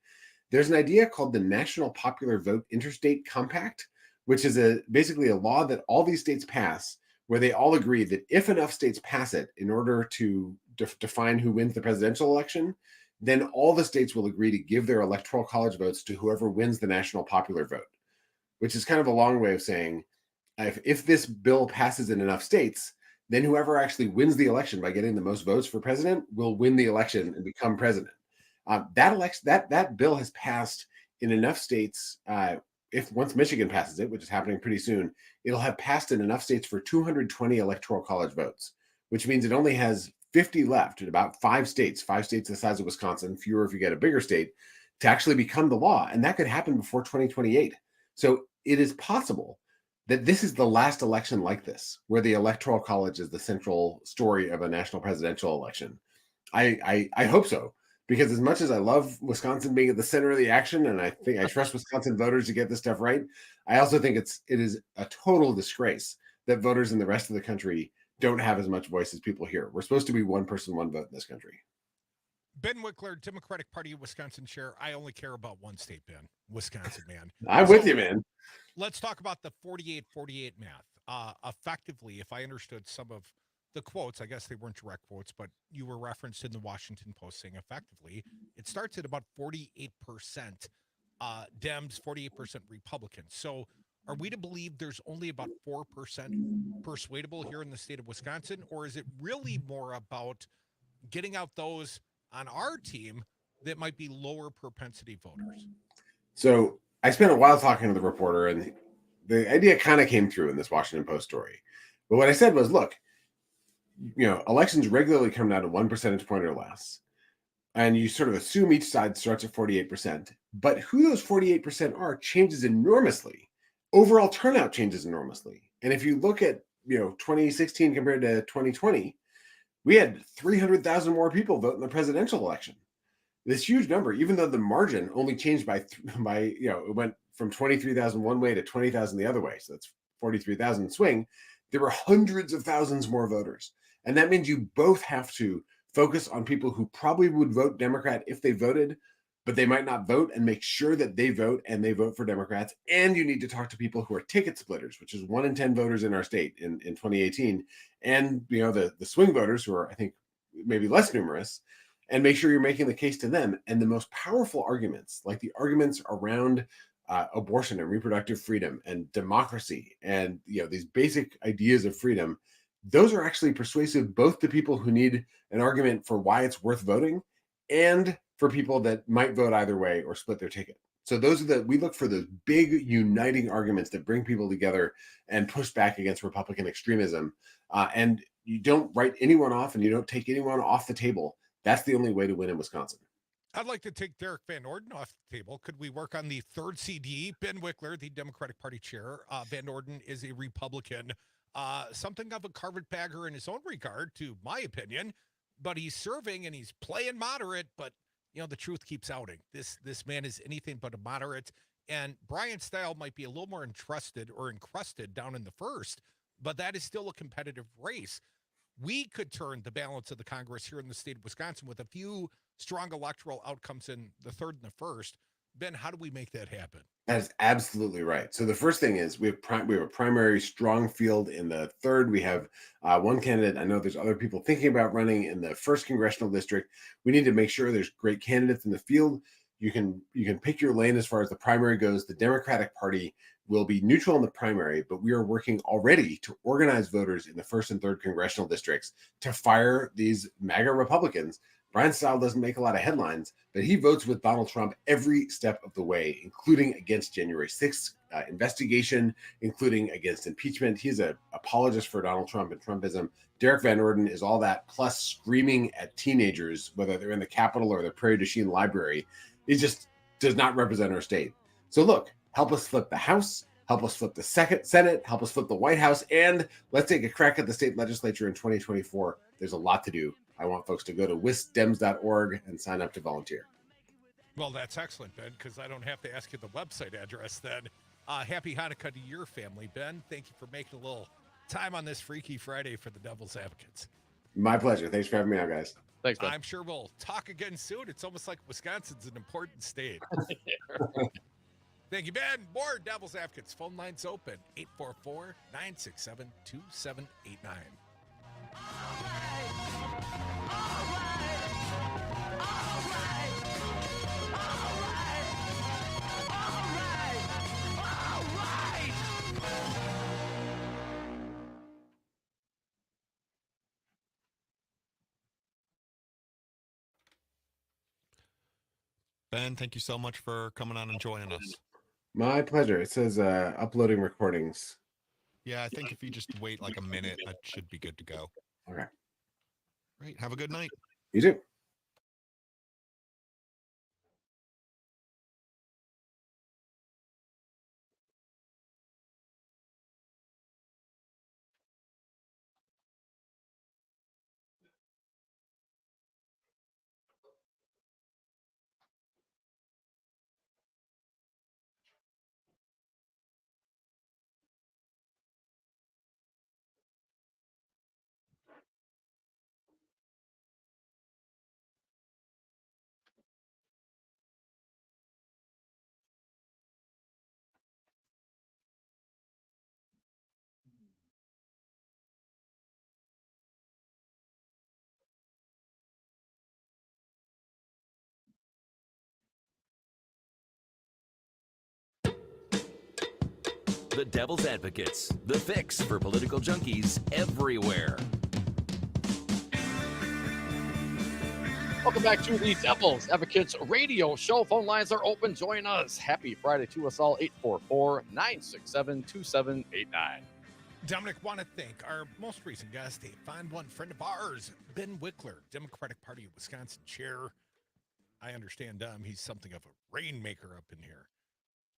There's an idea called the National Popular Vote Interstate Compact, which is basically a law that all these states pass, where they all agree that if enough states pass it in order to define who wins the presidential election, then all the states will agree to give their electoral college votes to whoever wins the national popular vote, which is kind of a long way of saying, if this bill passes in enough states, then whoever actually wins the election by getting the most votes for president will win the election and become president. That bill has passed in enough states. If once Michigan passes it, which is happening pretty soon, it'll have passed in enough states for 220 electoral college votes, which means it only has 50 left in about 5 states the size of Wisconsin, fewer if you get a bigger state, to actually become the law. And that could happen before 2028. So it is possible that this is the last election like this, where the Electoral College is the central story of a national presidential election. I hope so, because as much as I love Wisconsin being at the center of the action, and I think I trust Wisconsin voters to get this stuff right, I also think it is a total disgrace that voters in the rest of the country don't have as much voice as people here. We're supposed to be one person, one vote in this country. Ben Wikler, Democratic Party of Wisconsin chair. I only care about one state, Ben. Wisconsin, man. I'm with you, man. Let's talk about the 48-48 math. Effectively, if I understood some of the quotes, I guess they weren't direct quotes, but you were referenced in the Washington Post saying effectively it starts at about 48% Dems, 48% Republicans. So are we to believe there's only about 4% persuadable here in the state of Wisconsin, or is it really more about getting out those on our team that might be lower propensity voters? So I spent a while talking to the reporter, and the idea kind of came through in this Washington Post story. But what I said was, look, elections regularly come down to 1 percentage point or less. And you sort of assume each side starts at 48%. But who those 48% are changes enormously. Overall turnout changes enormously. And if you look at 2016 compared to 2020, we had 300,000 more people vote in the presidential election. This huge number, even though the margin only changed by it went from 23,000 one way to 20,000 the other way. So that's 43,000 swing. There were hundreds of thousands more voters. And that means you both have to focus on people who probably would vote Democrat if they voted, but they might not vote, and make sure that they vote and they vote for Democrats. And you need to talk to people who are ticket splitters, which is 1 in 10 voters in our state in 2018. And, the swing voters, who are, I think, maybe less numerous, and make sure you're making the case to them. And the most powerful arguments, like the arguments around abortion and reproductive freedom and democracy and these basic ideas of freedom, those are actually persuasive both to people who need an argument for why it's worth voting and for people that might vote either way or split their ticket. So we look for those big uniting arguments that bring people together and push back against Republican extremism. And you don't write anyone off and you don't take anyone off the table. That's the only way to win in Wisconsin. I'd like to take Derek Van Orden off the table. Could we work on the third CD? Ben Wikler, the Democratic Party chair. Van Orden is a Republican. Something of a carpetbagger in his own regard, to my opinion, but he's serving and he's playing moderate, but the truth keeps outing. This man is anything but a moderate, and Brian Style might be a little more encrusted down in the first, but that is still a competitive race. We could turn the balance of the Congress here in the state of Wisconsin with a few strong electoral outcomes in the third and the first. Ben, how do we make that happen? That is absolutely right. So the first thing is we have a primary strong field in the third. We have one candidate. I know there's other people thinking about running in the first congressional district. We need to make sure there's great candidates in the field. You can pick your lane as far as the primary goes. The Democratic Party will be neutral in the primary, but we are working already to organize voters in the first and third congressional districts to fire these MAGA Republicans. Brian Style doesn't make a lot of headlines, but he votes with Donald Trump every step of the way, including against January 6th investigation, including against impeachment. He's an apologist for Donald Trump and Trumpism. Derek Van Orden is all that, plus screaming at teenagers, whether they're in the Capitol or the Prairie du Chien Library. He just does not represent our state. So look, help us flip the House, help us flip the Senate, help us flip the White House, and let's take a crack at the state legislature in 2024. There's a lot to do. I want folks to go to wisdems.org and sign up to volunteer. Well, that's excellent, Ben, because I don't have to ask you the website address then. Happy Hanukkah to your family, Ben. Thank you for making a little time on this Freaky Friday for the Devil's Advocates. My pleasure. Thanks for having me on, guys. Thanks, Ben. I'm sure we'll talk again soon. It's almost like Wisconsin's an important state. Thank you, Ben. More Devil's Advocates. Phone lines open, 844-967-2789. Ben, thank you so much for coming on and joining us. My pleasure. It says uploading recordings. Yeah, I think if you just wait like a minute, that should be good to go. Okay. Great. Have a good night. You too. The Devil's Advocates, the fix for political junkies everywhere. Welcome back to the Devil's Advocates radio show. Phone lines are open. Join us. Happy Friday to us all. 844-967-2789. Dominic, want to thank our most recent guest, a fine one friend of ours, Ben Wikler, Democratic Party of Wisconsin chair. I understand, he's something of a rainmaker up in here.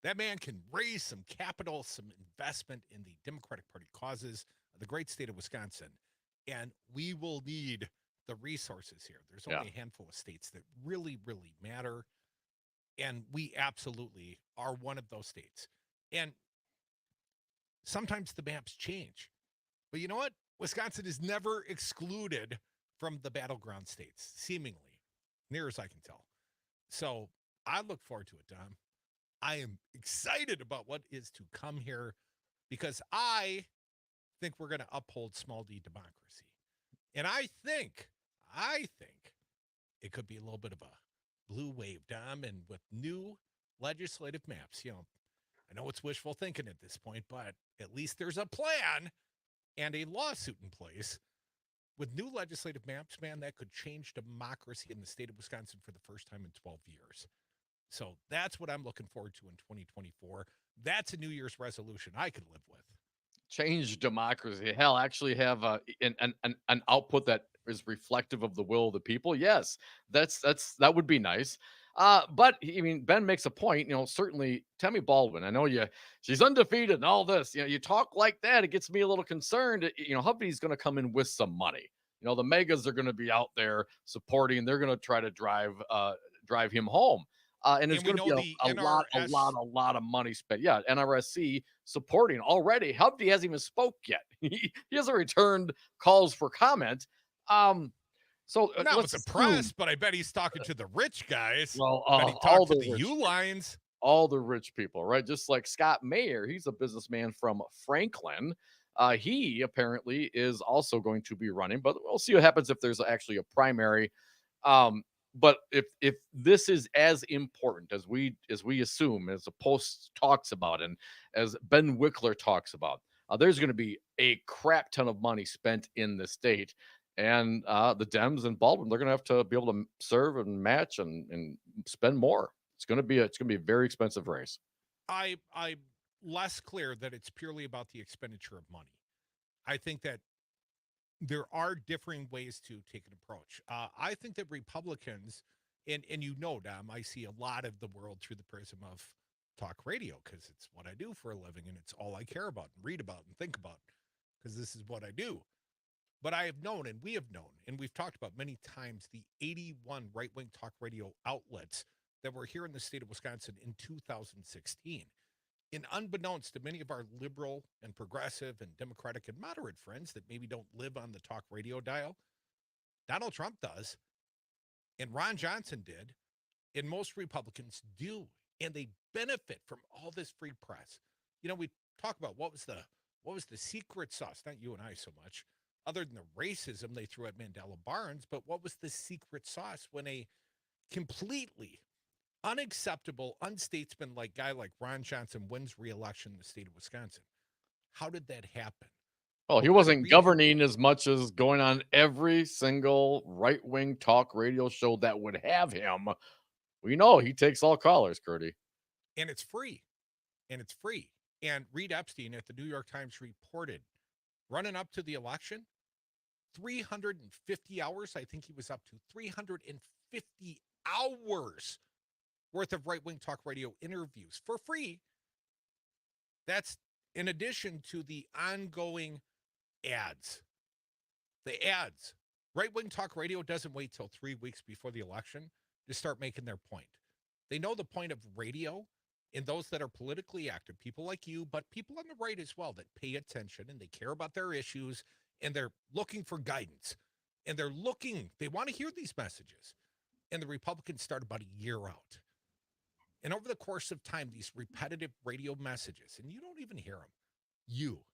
That man can raise some capital, some investment in the Democratic Party causes of the great state of Wisconsin. And we will need the resources here. There's only a handful of states that really, really matter. And we absolutely are one of those states. And sometimes the maps change. But you know what? Wisconsin is never excluded from the battleground states, seemingly, near as I can tell. So I look forward to it, Dom. I am excited about what is to come here because I think we're going to uphold small d democracy. And I think it could be a little bit of a blue wave, Dom, and with new legislative maps. You know, I know it's wishful thinking at this point, but at least there's a plan and a lawsuit in place. With new legislative maps, man, that could change democracy in the state of Wisconsin for the first time in 12 years. So that's what I'm looking forward to in 2024. That's a New Year's resolution I could live with. Change democracy. Hell, actually have an output that is reflective of the will of the people. Yes, that would be nice. But I mean, Ben makes a point. You know, certainly Tammy Baldwin. I know she's undefeated and all this. You know, you talk like that, it gets me a little concerned. You know, Hovde's going to come in with some money. You know, the megas are going to be out there supporting. They're going to try to drive him home. And there's going to be a lot of money spent. Yeah, NRSC supporting already. Hovde hasn't even spoke yet. He hasn't returned calls for comment. So not with the press, but I bet he's talking to the rich guys. Well, he talked to the U-lines. All the rich people, right? Just like Scott Mayer, he's a businessman from Franklin. He apparently is also going to be running, but we'll see what happens if there's actually a primary. But if this is as important as we assume, as the Post talks about, and as Ben Wikler talks about, there's going to be a crap ton of money spent in the state, and the Dems and Baldwin, they're going to have to be able to serve and match and spend more. It's going to be a very expensive race. I'm less clear that it's purely about the expenditure of money. I think that there are differing ways to take an approach. I think that Republicans, and you know, Dom, I see a lot of the world through the prism of talk radio because it's what I do for a living and it's all I care about and read about and think about because this is what I do. But I have known, and we have known, and we've talked about many times, the 81 right-wing talk radio outlets that were here in the state of Wisconsin in 2016. And unbeknownst to many of our liberal and progressive and democratic and moderate friends that maybe don't live on the talk radio dial, Donald Trump does, and Ron Johnson did, and most Republicans do, and they benefit from all this free press. You know, we talk about what was the secret sauce, not you and I so much, other than the racism they threw at Mandela Barnes, but what was the secret sauce when a completely unacceptable, unstatesmanlike guy like Ron Johnson wins re-election in the state of Wisconsin? How did that happen? Oh, he wasn't governing as much as going on every single right-wing talk radio show that would have him. We know he takes all callers, Curdy. And it's free. And Reed Epstein at the New York Times reported, running up to the election, 350 hours, I think he was up to 350 hours worth of right-wing talk radio interviews for free. That's in addition to the ongoing ads. The ads. Right-wing talk radio doesn't wait till 3 weeks before the election to start making their point. They know the point of radio, and those that are politically active, people like you, but people on the right as well that pay attention and they care about their issues and they're looking for guidance and they want to hear these messages. And the Republicans start about a year out. And over the course of time, these repetitive radio messages, and you don't even hear them. You,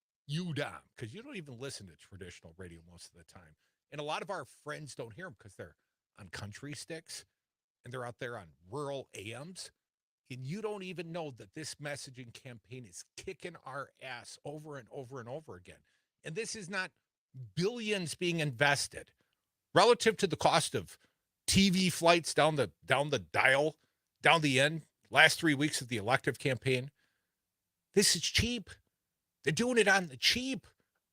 Dom, because you don't even listen to traditional radio most of the time. And a lot of our friends don't hear them because they're on country sticks and they're out there on rural AMs. And you don't even know that this messaging campaign is kicking our ass over and over and over again. And this is not billions being invested relative to the cost of TV flights down the dial, down the end, last 3 weeks of the elective campaign. This is cheap. They're doing it on the cheap.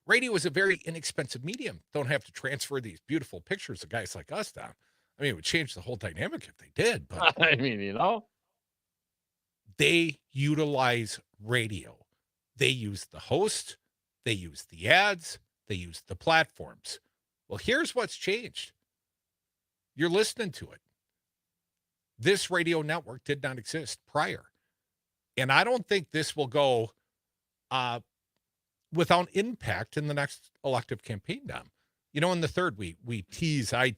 Radio is a very inexpensive medium. Don't have to transfer these beautiful pictures of guys like us down. I mean, it would change the whole dynamic if they did. But I mean, they utilize radio. They use the host. They use the ads. They use the platforms. Well, here's what's changed. You're listening to it. This radio network did not exist prior. And I don't think this will go without impact in the next elective campaign, Dom. You know, in the third, I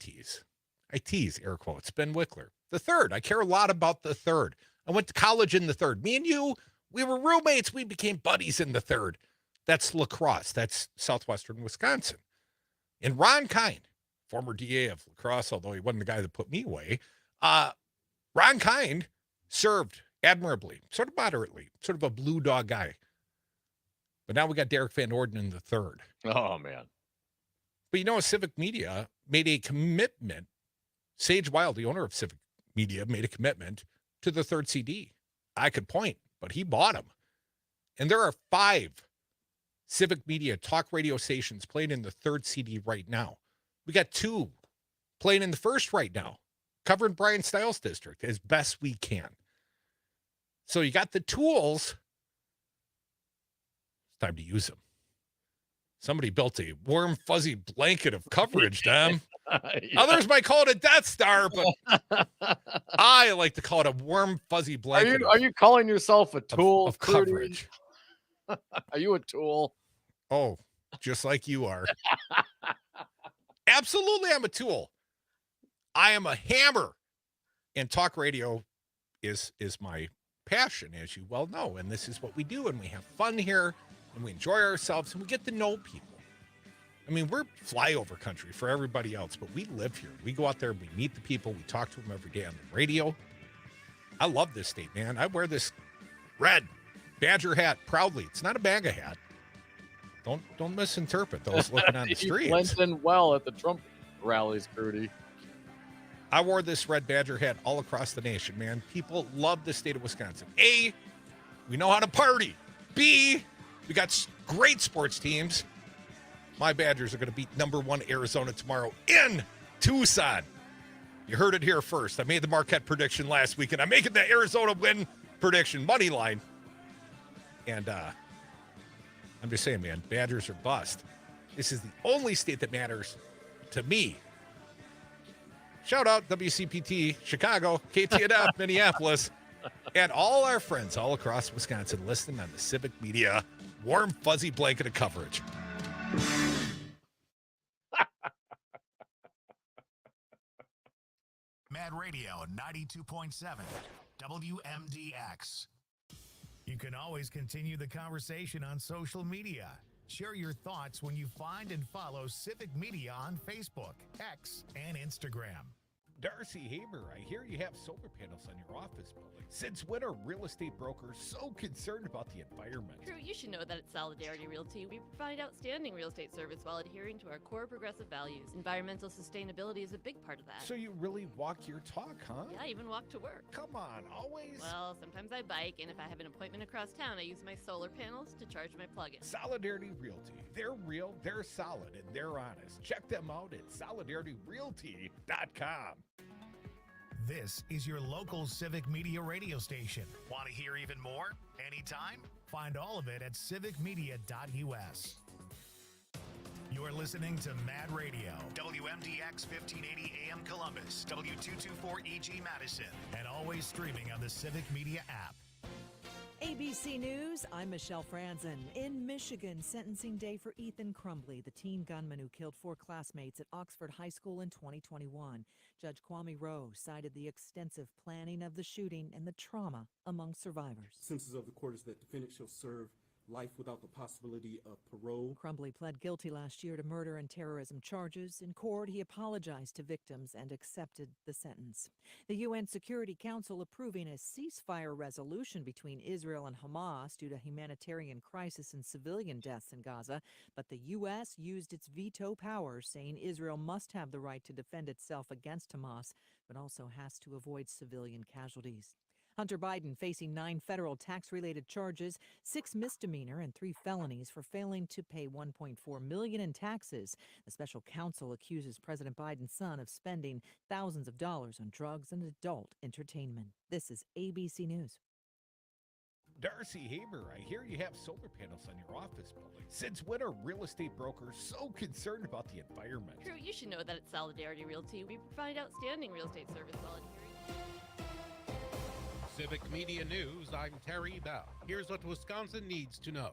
tease, air quotes, Ben Wikler. The third, I care a lot about the third. I went to college in the third. Me and you, we were roommates. We became buddies in the third. That's La Crosse. That's southwestern Wisconsin. And Ron Kind, former DA of La Crosse, although he wasn't the guy that put me away, Ron Kind served admirably, sort of moderately, sort of a blue dog guy. But now we got Derek Van Orden in the third. Oh, man. But you know, Civic Media made a commitment. Sage Wild, the owner of Civic Media, made a commitment to the third CD. I could point, but he bought them. And there are 5 Civic Media talk radio stations playing in the third CD right now. We got 2 playing in the first right now, covering Brian Stiles District as best we can. So you got the tools. It's time to use them. Somebody built a warm, fuzzy blanket of coverage, Dom. Yeah. Others might call it a Death Star, but I like to call it a warm, fuzzy blanket. Are you calling yourself a tool of coverage? Are you a tool? Oh, just like you are. Absolutely, I'm a tool. I am a hammer. And talk radio is my passion, as you well know. And this is what we do. And we have fun here. And we enjoy ourselves. And we get to know people. I mean, we're flyover country for everybody else. But we live here. We go out there. We meet the people. We talk to them every day on the radio. I love this state, man. I wear this red Badger hat proudly. It's not a MAGA hat. Don't misinterpret those looking on the streets. Blends in well at the Trump rallies, Crute. I wore this red Badger hat all across the nation, man. People love the state of Wisconsin. A, we know how to party. B, we got great sports teams. My Badgers are going to beat #1 Arizona tomorrow in Tucson. You heard it here first. I made the Marquette prediction last week, and I'm making the Arizona win prediction money line. And I'm just saying, man, Badgers are bust. This is the only state that matters to me. Shout out WCPT, Chicago, KTNF, Minneapolis, and all our friends all across Wisconsin listening on the Civic Media warm, fuzzy blanket of coverage. Mad Radio 92.7 WMDX. You can always continue the conversation on social media. Share your thoughts when you find and follow Civic Media on Facebook, X, and Instagram. Darcy Haber, I hear you have solar panels on your office building. Since when are real estate brokers so concerned about the environment? Crute, you should know that at Solidarity Realty, we provide outstanding real estate service while adhering to our core progressive values. Environmental sustainability is a big part of that. So you really walk your talk, huh? Yeah, I even walk to work. Come on, always? Well, sometimes I bike, and if I have an appointment across town, I use my solar panels to charge my plug-in. Solidarity Realty. They're real, they're solid, and they're honest. Check them out at solidarityrealty.com. This is your local Civic Media radio station. Want to hear even more? Anytime? Find all of it at civicmedia.us. You're listening to Mad Radio, WMDX 1580 AM Columbus, W224EG Madison, and always streaming on the Civic Media app. ABC News, I'm Michelle Franzen. In Michigan, sentencing day for Ethan Crumbly, the teen gunman who killed 4 classmates at Oxford High School in 2021. Judge Kwame Rowe cited the extensive planning of the shooting and the trauma among survivors. Sentences of the court is that defendant shall serve life without the possibility of parole. Crumbley pled guilty last year to murder and terrorism charges. In court, he apologized to victims and accepted the sentence. The UN Security Council approving a ceasefire resolution between Israel and Hamas due to humanitarian crisis and civilian deaths in Gaza, but the U.S. used its veto power, saying Israel must have the right to defend itself against Hamas, but also has to avoid civilian casualties. Hunter Biden facing 9 federal tax-related charges, 6 misdemeanor and 3 felonies for failing to pay $1.4 million in taxes. The special counsel accuses President Biden's son of spending thousands of dollars on drugs and adult entertainment. This is ABC News. Darcy Haber, I hear you have solar panels on your office building. Since when are real estate brokers so concerned about the environment? Crute, you should know that at Solidarity Realty, we provide outstanding real estate service while adhering. Civic Media News, I'm Terry Bell. Here's what Wisconsin needs to know.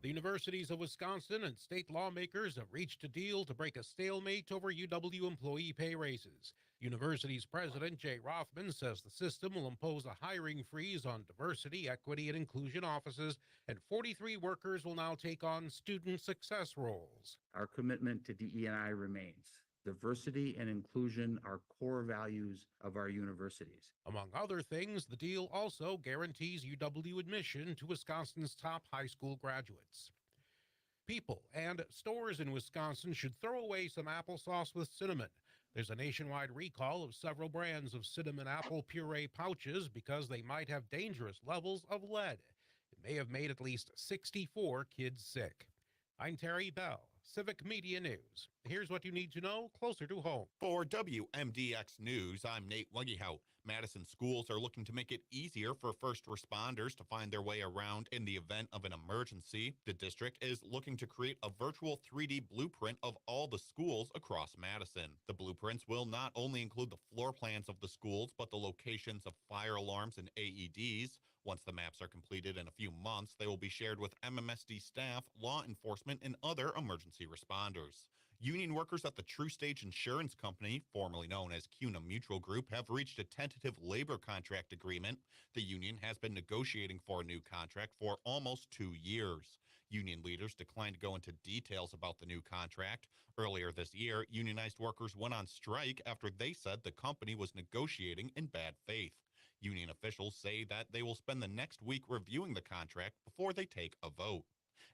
The universities of Wisconsin and state lawmakers have reached a deal to break a stalemate over UW employee pay raises. University's president, Jay Rothman, says the system will impose a hiring freeze on diversity, equity, and inclusion offices, and 43 workers will now take on student success roles. Our commitment to DE&I remains. Diversity and inclusion are core values of our universities. Among other things, the deal also guarantees UW admission to Wisconsin's top high school graduates. People and stores in Wisconsin should throw away some applesauce with cinnamon. There's a nationwide recall of several brands of cinnamon apple puree pouches because they might have dangerous levels of lead. It may have made at least 64 kids sick. I'm Terry Bell, Civic Media News. Here's what you need to know closer to home. For WMDX News, I'm Nate Weggehout. Madison schools are looking to make it easier for first responders to find their way around in the event of an emergency. The district is looking to create a virtual 3D blueprint of all the schools across Madison. The blueprints will not only include the floor plans of the schools, but the locations of fire alarms and AEDs. Once the maps are completed in a few months, they will be shared with MMSD staff, law enforcement, and other emergency responders. Union workers at the True Stage Insurance Company, formerly known as CUNA Mutual Group, have reached a tentative labor contract agreement. The union has been negotiating for a new contract for almost 2 years. Union leaders declined to go into details about the new contract. Earlier this year, unionized workers went on strike after they said the company was negotiating in bad faith. Union officials say that they will spend the next week reviewing the contract before they take a vote.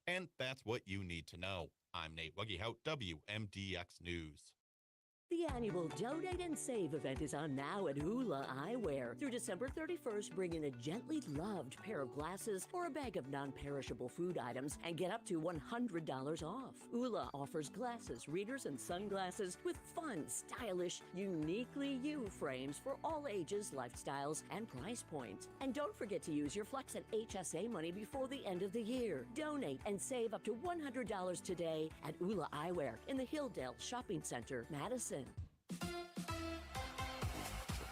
And that's what you need to know. I'm Nate Weggehout, WMDX News. The annual Donate and Save event is on now at Ula Eyewear. Through December 31st, bring in a gently loved pair of glasses or a bag of non-perishable food items and get up to $100 off. Ula offers glasses, readers, and sunglasses with fun, stylish, uniquely you frames for all ages, lifestyles, and price points. And don't forget to use your Flex and HSA money before the end of the year. Donate and save up to $100 today at Ula Eyewear in the Hilldale Shopping Center, Madison.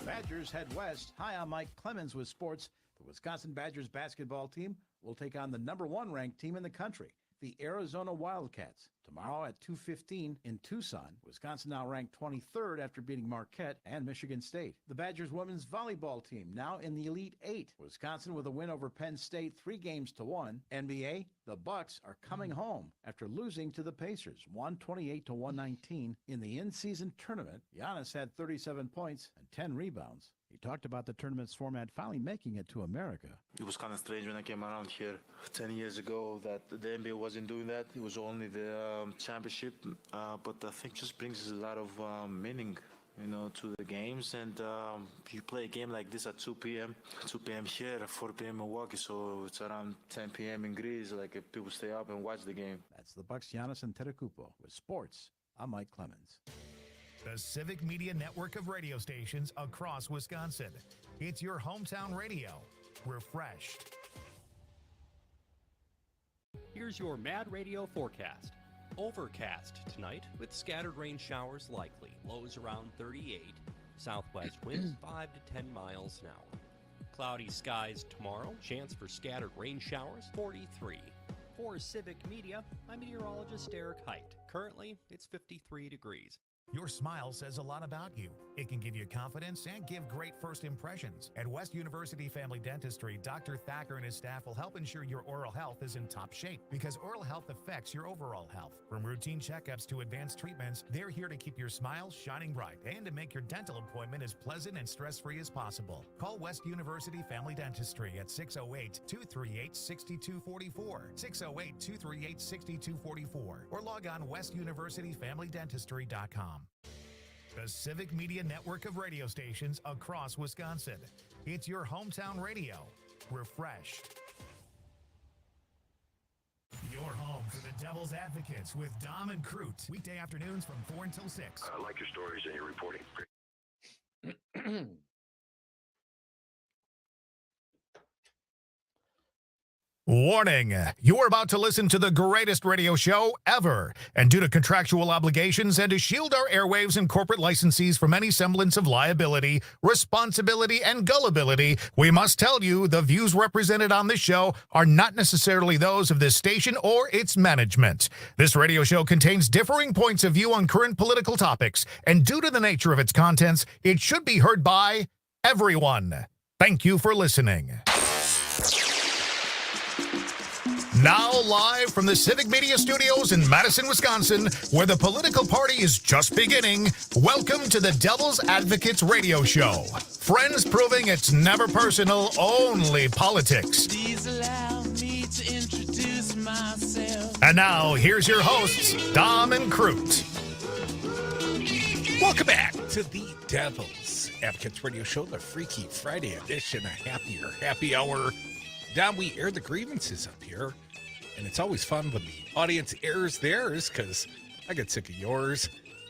Badgers head west. Hi, I'm Mike Clemens with sports. The Wisconsin Badgers basketball team will take on the number 1 ranked team in the country, the Arizona Wildcats, tomorrow at 2:15 in Tucson. Wisconsin now ranked 23rd after beating Marquette and Michigan State. The Badgers women's volleyball team now in the Elite 8. Wisconsin with a win over Penn State 3-1. NBA, the Bucks are coming home after losing to the Pacers 128-119 in the in-season tournament. Giannis had 37 points and 10 rebounds. He talked about the tournament's format finally making it to America. It was kind of strange when I came around here 10 years ago that the NBA wasn't doing that. It was only the championship, but I think just brings a lot of meaning, to the games. And you play a game like this at 2 p.m. 2 p.m. here, 4 p.m. in Milwaukee, so it's around 10 p.m. in Greece. Like if people stay up and watch the game. That's the Bucks, Giannis Antetokounmpo. With sports, I'm Mike Clemens. The Civic Media Network of radio stations across Wisconsin. It's your hometown radio. Refreshed. Here's your Mad Radio forecast. Overcast tonight with scattered rain showers likely. Lows around 38. Southwest winds 5 to 10 miles an hour. Cloudy skies tomorrow. Chance for scattered rain showers 43. For Civic Media, I'm meteorologist Eric Height. Currently, it's 53 degrees. Your smile says a lot about you. It can give you confidence and give great first impressions. At West University Family Dentistry, Dr. Thacker and his staff will help ensure your oral health is in top shape because oral health affects your overall health. From routine checkups to advanced treatments, they're here to keep your smile shining bright and to make your dental appointment as pleasant and stress-free as possible. Call West University Family Dentistry at 608-238-6244, 608-238-6244, or log on westuniversityfamilydentistry.com. The Civic Media Network of radio stations across Wisconsin. It's your hometown radio. Refreshed. Your home for the Devil's Advocates with Dom and Crute. Weekday afternoons from 4 until 6. I like your stories and your reporting. Warning, you're about to listen to the greatest radio show ever. And due to contractual obligations and to shield our airwaves and corporate licensees from any semblance of liability, responsibility, and gullibility, we must tell you the views represented on this show are not necessarily those of this station or its management. This radio show contains differing points of view on current political topics, and due to the nature of its contents, it should be heard by everyone. Thank you for listening. Now live from the Civic Media Studios in Madison, Wisconsin, where the political party is just beginning, welcome to the Devil's Advocates radio show. Friends proving it's never personal, only politics. Please allow me to introduce myself. And now, here's your hosts, Dom and Crute. Welcome back to the Devil's Advocates radio show, the Freaky Friday edition, a happier happy hour. Dom, we air the grievances up here, and it's always fun when the audience airs theirs because I get sick of yours.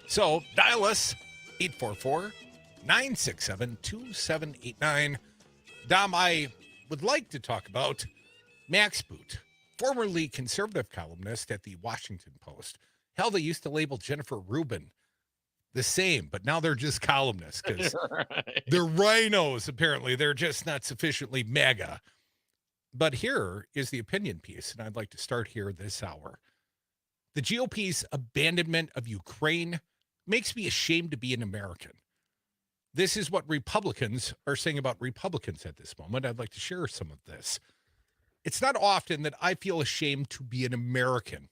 So dial us, 844-967-2789. Dom, I would like to talk about Max Boot, formerly conservative columnist at the Washington Post. Hell, they used to label Jennifer Rubin the same, but now they're just columnists because they're rhinos, apparently. They're just not sufficiently MAGA. But here is the opinion piece, and I'd like to start here this hour. The GOP's abandonment of Ukraine makes me ashamed to be an American. This is what Republicans are saying about Republicans at this moment. I'd like to share some of this. It's not often that I feel ashamed to be an American.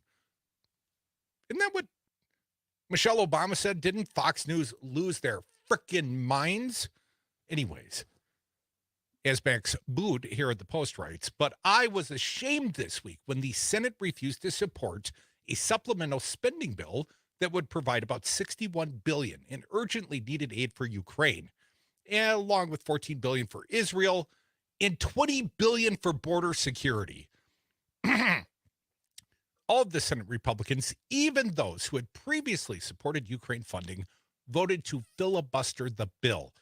Isn't that what Michelle Obama said? Didn't Fox News lose their frickin' minds? Anyways. As Max Boot here at the Post writes, but I was ashamed this week when the Senate refused to support a supplemental spending bill that would provide about $61 billion in urgently needed aid for Ukraine, along with $14 billion for Israel and $20 billion for border security. All of the Senate Republicans, even those who had previously supported Ukraine funding, voted to filibuster the bill.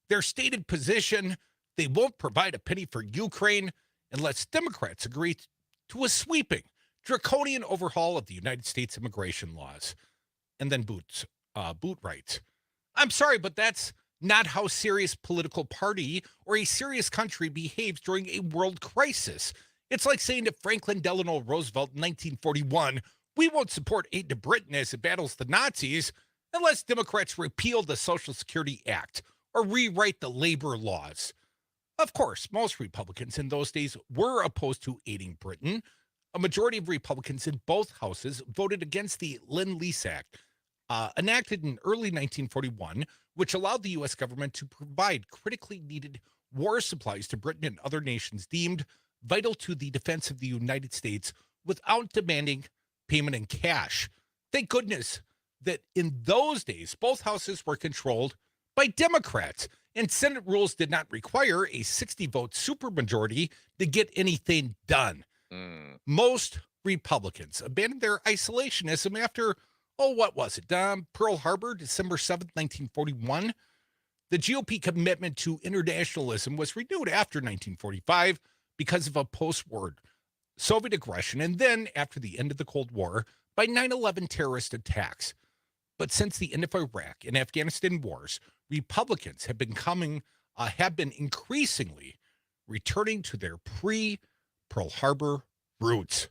Their stated position: they won't provide a penny for Ukraine unless Democrats agree to a sweeping, draconian overhaul of the United States immigration laws. And then Boot writes, I'm sorry, but that's not how serious political party or a serious country behaves during a world crisis. It's like saying to Franklin Delano Roosevelt in 1941, we won't support aid to Britain as it battles the Nazis unless Democrats repeal the Social Security Act or rewrite the labor laws. Of course, most Republicans in those days were opposed to aiding Britain. A majority of Republicans in both houses voted against the Lend-Lease Act, enacted in early 1941, which allowed the U.S. government to provide critically needed war supplies to Britain and other nations deemed vital to the defense of the United States without demanding payment in cash. Thank goodness that in those days, both houses were controlled by Democrats, and Senate rules did not require a 60-vote supermajority to get anything done. Most Republicans abandoned their isolationism after, what was it, Pearl Harbor, December 7th, 1941? The GOP commitment to internationalism was renewed after 1945 because of a post-war Soviet aggression, and then, after the end of the Cold War, by 9/11 terrorist attacks. But since the end of Iraq and Afghanistan wars, Republicans have been increasingly returning to their pre-Pearl Harbor roots.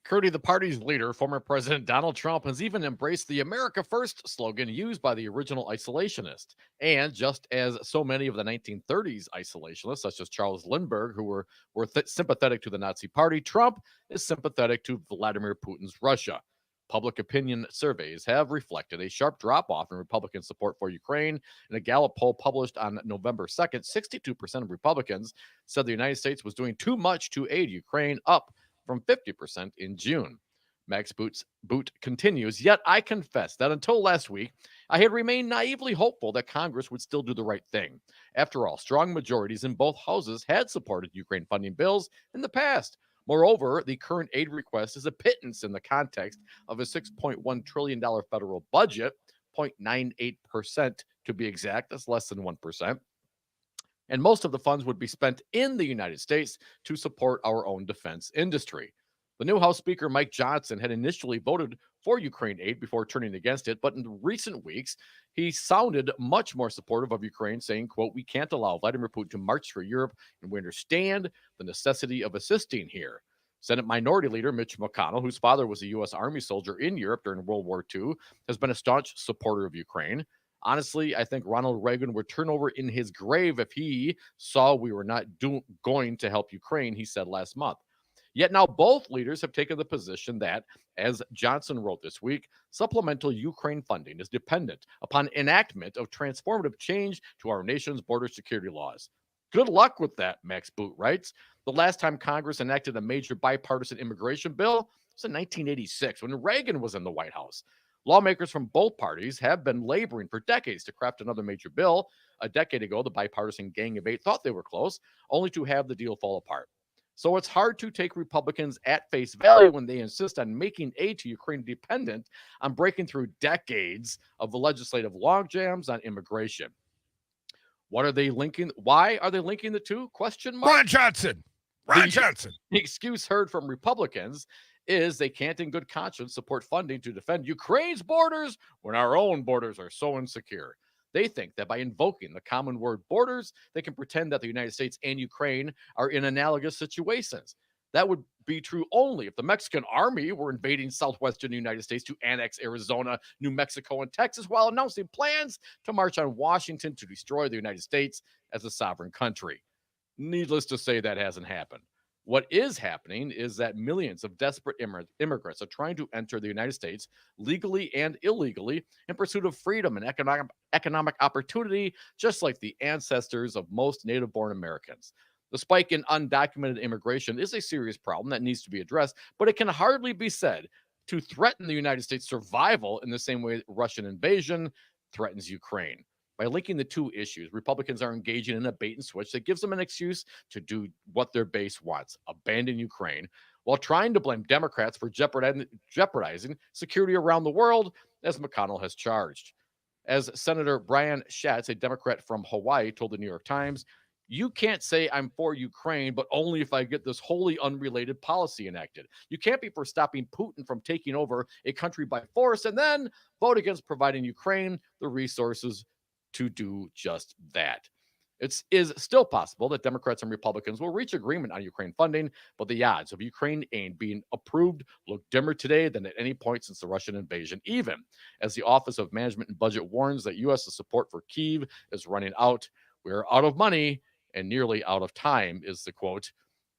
Crute, the party's leader, former President Donald Trump, has even embraced the America First slogan used by the original isolationists. And just as so many of the 1930s isolationists, such as Charles Lindbergh, who were sympathetic to the Nazi Party, Trump is sympathetic to Vladimir Putin's Russia. Public opinion surveys have reflected a sharp drop-off in Republican support for Ukraine. In a Gallup poll published on November 2nd, 62% of Republicans said the United States was doing too much to aid Ukraine, up from 50% in June. Max Boot continues, yet I confess that until last week, I had remained naively hopeful that Congress would still do the right thing. After all, strong majorities in both houses had supported Ukraine funding bills in the past. Moreover, the current aid request is a pittance in the context of a $6.1 trillion federal budget, 0.98% to be exact. That's less than 1%. And most of the funds would be spent in the United States to support our own defense industry. The new House Speaker, Mike Johnson, had initially voted for Ukraine aid before turning against it, but in recent weeks, he sounded much more supportive of Ukraine, saying, quote, "We can't allow Vladimir Putin to march through Europe, and we understand the necessity of assisting here." Senate Minority Leader Mitch McConnell, whose father was a U.S. Army soldier in Europe during World War II, has been a staunch supporter of Ukraine. Honestly, I think Ronald Reagan would turn over in his grave if he saw we were not going to help Ukraine, he said last month. Yet now both leaders have taken the position that, as Johnson wrote this week, supplemental Ukraine funding is dependent upon enactment of transformative change to our nation's border security laws. Good luck with that, Max Boot writes. The last time Congress enacted a major bipartisan immigration bill was in 1986 when Reagan was in the White House. Lawmakers from both parties have been laboring for decades to craft another major bill. A decade ago, the bipartisan Gang of Eight thought they were close, only to have the deal fall apart. So it's hard to take Republicans at face value when they insist on making aid to Ukraine dependent on breaking through decades of the legislative logjams on immigration. What are they linking? Why are they linking the two? Question mark. Ron Johnson. The excuse heard from Republicans is they can't in good conscience support funding to defend Ukraine's borders when our own borders are so insecure. They think that by invoking the common word borders, they can pretend that the United States and Ukraine are in analogous situations. That would be true only if the Mexican army were invading southwestern United States to annex Arizona, New Mexico, and Texas while announcing plans to march on Washington to destroy the United States as a sovereign country. Needless to say, that hasn't happened. What is happening is that millions of desperate immigrants are trying to enter the United States legally and illegally in pursuit of freedom and economic opportunity, just like the ancestors of most native-born Americans. The spike in undocumented immigration is a serious problem that needs to be addressed, but it can hardly be said to threaten the United States' survival in the same way Russian invasion threatens Ukraine. By linking the two issues, Republicans are engaging in a bait and switch that gives them an excuse to do what their base wants, abandon Ukraine, while trying to blame Democrats for jeopardizing security around the world, as McConnell has charged. As Senator Brian Schatz, a Democrat from Hawaii, told the New York Times, "You can't say I'm for Ukraine, but only if I get this wholly unrelated policy enacted. You can't be for stopping Putin from taking over a country by force and then vote against providing Ukraine the resources to do just that." It is still possible that Democrats and Republicans will reach agreement on Ukraine funding, but the odds of Ukraine aid being approved look dimmer today than at any point since the Russian invasion, even as the Office of Management and Budget warns that U.S. support for Kyiv is running out. We're out of money and nearly out of time, is the quote.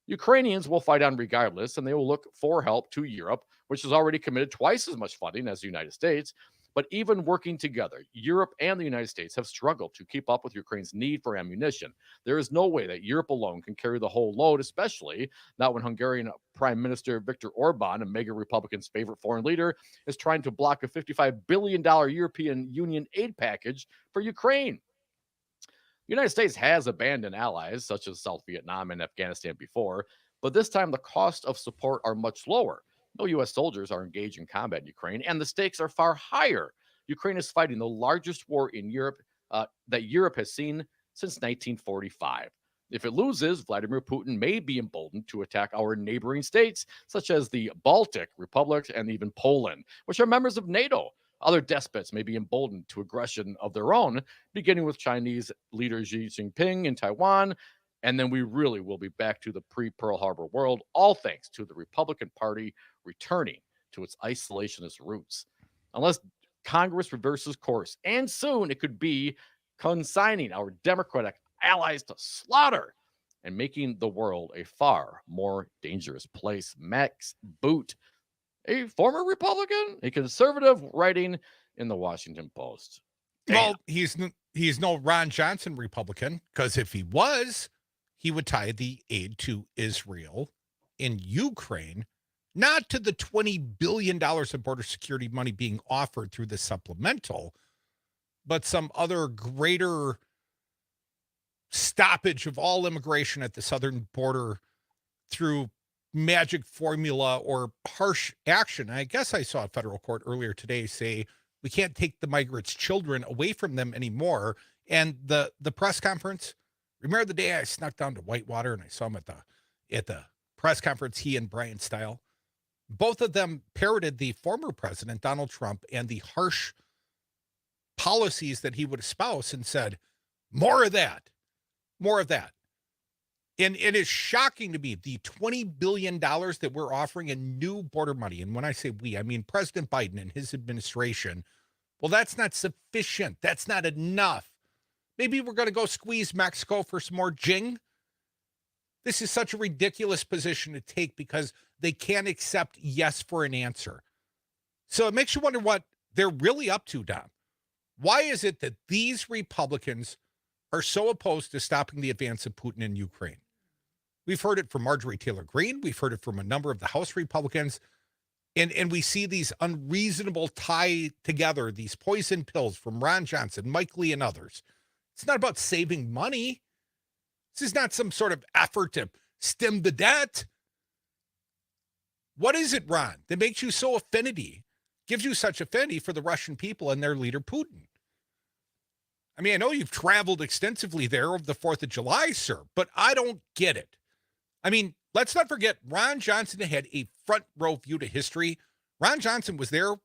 Ukrainians will fight on regardless, and they will look for help to Europe, which has already committed twice as much funding as the United States. But even working together, Europe and the United States have struggled to keep up with Ukraine's need for ammunition. There is no way that Europe alone can carry the whole load, especially not when Hungarian Prime Minister Viktor Orban, a mega Republican's favorite foreign leader, is trying to block a $55 billion European Union aid package for Ukraine. The United States has abandoned allies such as South Vietnam and Afghanistan before, but this time the cost of support are much lower. No U.S. soldiers are engaged in combat in Ukraine, and the stakes are far higher. Ukraine is fighting the largest war in Europe that Europe has seen since 1945. If it loses, Vladimir Putin may be emboldened to attack our neighboring states, such as the Baltic republics and even Poland, which are members of NATO. Other despots may be emboldened to aggression of their own, beginning with Chinese leader Xi Jinping in Taiwan. And then we really will be back to the pre-Pearl Harbor world, all thanks to the Republican Party returning to its isolationist roots. Unless Congress reverses course, and soon it could be consigning our Democratic allies to slaughter and making the world a far more dangerous place. Max Boot, a former Republican, a conservative, writing in the Washington Post. Well, he's no Ron Johnson Republican, because if he was, he would tie the aid to Israel in Ukraine, not to the $20 billion of border security money being offered through the supplemental, but some other greater stoppage of all immigration at the southern border through magic formula or harsh action. I guess I saw a federal court earlier today say we can't take the migrants' children away from them anymore. And the press conference, remember the day I snuck down to Whitewater and I saw him at the press conference, he and Brian Stile? Both of them parroted the former president, Donald Trump, and the harsh policies that he would espouse and said, more of that. More of that. And it is shocking to me, the $20 billion that we're offering in new border money. And when I say we, I mean President Biden and his administration. Well, that's not sufficient. That's not enough. Maybe we're going to go squeeze Mexico for some more jing. This is such a ridiculous position to take because they can't accept yes for an answer. So it makes you wonder what they're really up to, Dom. Why is it that these Republicans are so opposed to stopping the advance of Putin in Ukraine? We've heard it from Marjorie Taylor Greene. We've heard it from a number of the House Republicans. And we see these unreasonable tie together, these poison pills from Ron Johnson, Mike Lee, and others. It's not about saving money. This is not some sort of effort to stem the debt. What is it, Ron, that makes you so gives you such affinity for the Russian people and their leader, Putin? I mean, I know you've traveled extensively there over the 4th of July, sir, but I don't get it. I mean, let's not forget, Ron Johnson had a front row view to history. Ron Johnson was there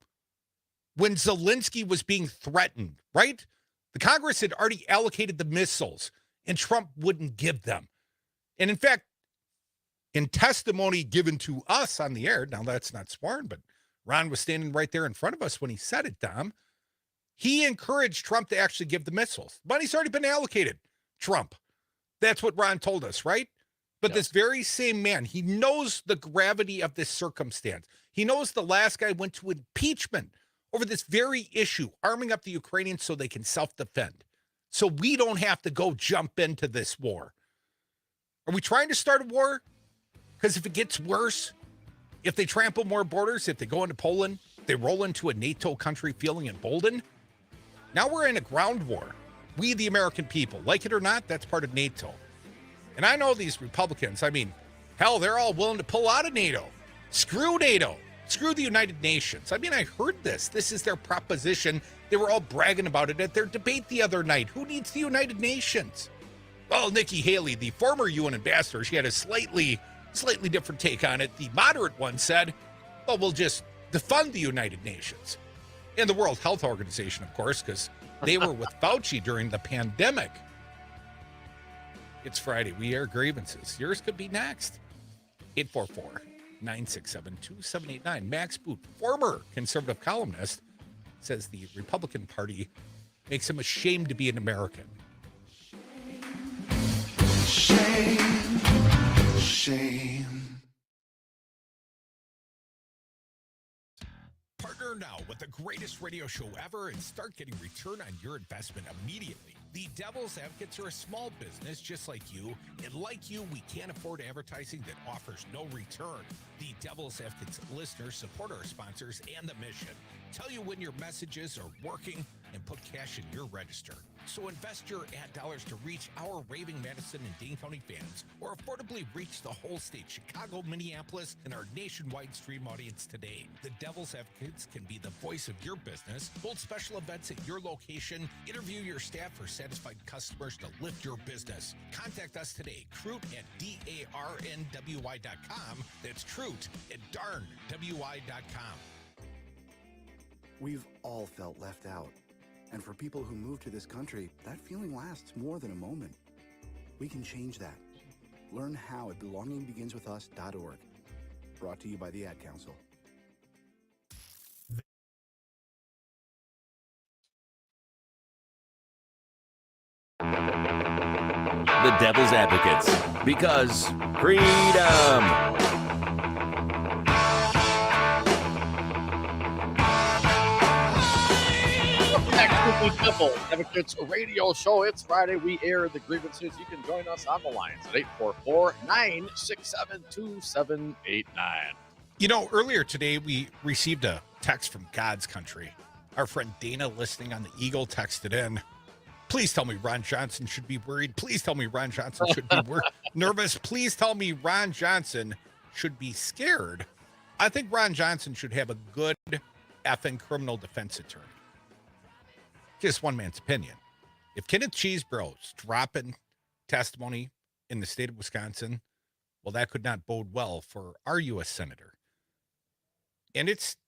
when Zelensky was being threatened, right? The Congress had already allocated the missiles, and Trump wouldn't give them. And in fact, in testimony given to us on the air, now that's not sworn, but Ron was standing right there in front of us when he said it, Dom. He encouraged Trump to actually give the missiles. Money's already been allocated, Trump. That's what Ron told us, right? But this very same man, he knows the gravity of this circumstance. He knows the last guy went to impeachment over this very issue, arming up the Ukrainians so they can self-defend. So we don't have to go jump into this war. Are we trying to start a war? Because if it gets worse, if they trample more borders, if they go into Poland, they roll into a NATO country feeling emboldened, now we're in a ground war. We, the American people, like it or not, that's part of NATO. And I know these Republicans, I mean, hell, they're all willing to pull out of NATO. Screw NATO. Screw the United Nations. I mean, I heard this. This is their proposition. They were all bragging about it at their debate the other night. Who needs the United Nations? Well, Nikki Haley, the former UN ambassador, she had a slightly different take on it. The moderate one said, well, we'll just defund the United Nations. And the World Health Organization, of course, because they were with Fauci during the pandemic. It's Friday. We air grievances. Yours could be next. 844-967-2789. Max Boot, former conservative columnist, says the Republican Party makes him ashamed to be an American. Shame. Partner now with the greatest radio show ever and start getting return on your investment immediately. The Devil's Advocates are a small business just like you, and like you, we can't afford advertising that offers no return. The Devil's Advocates listeners support our sponsors and the mission. Tell you when your messages are working and put cash in your register. So invest your ad dollars to reach our raving Madison and Dane County fans, or affordably reach the whole state, Chicago, Minneapolis, and our nationwide stream audience today. The Devil's Advocates can be the voice of your business, hold special events at your location, interview your staff for satisfied customers to lift your business. Contact us today, Crute at darnwy.com. That's Crute at darnwy.com. We've all felt left out. And for people who move to this country, that feeling lasts more than a moment. We can change that. Learn how at belongingbeginswithus.org. Brought to you by the Ad Council. The Devil's Advocates, because freedom. Back to the Devil's Advocates radio show. It's Friday. We air the grievances. You can join us on the lines at 844-967-2789. You know, earlier today, we received a text from God's country. Our friend Dana, listening on the Eagle, texted in, please tell me Ron Johnson should be worried. Please tell me Ron Johnson should be nervous. Please tell me Ron Johnson should be scared. I think Ron Johnson should have a good effing criminal defense attorney. Just one man's opinion. If Kenneth Chesebro's dropping testimony in the state of Wisconsin, well, that could not bode well for our U.S. Senator. And it's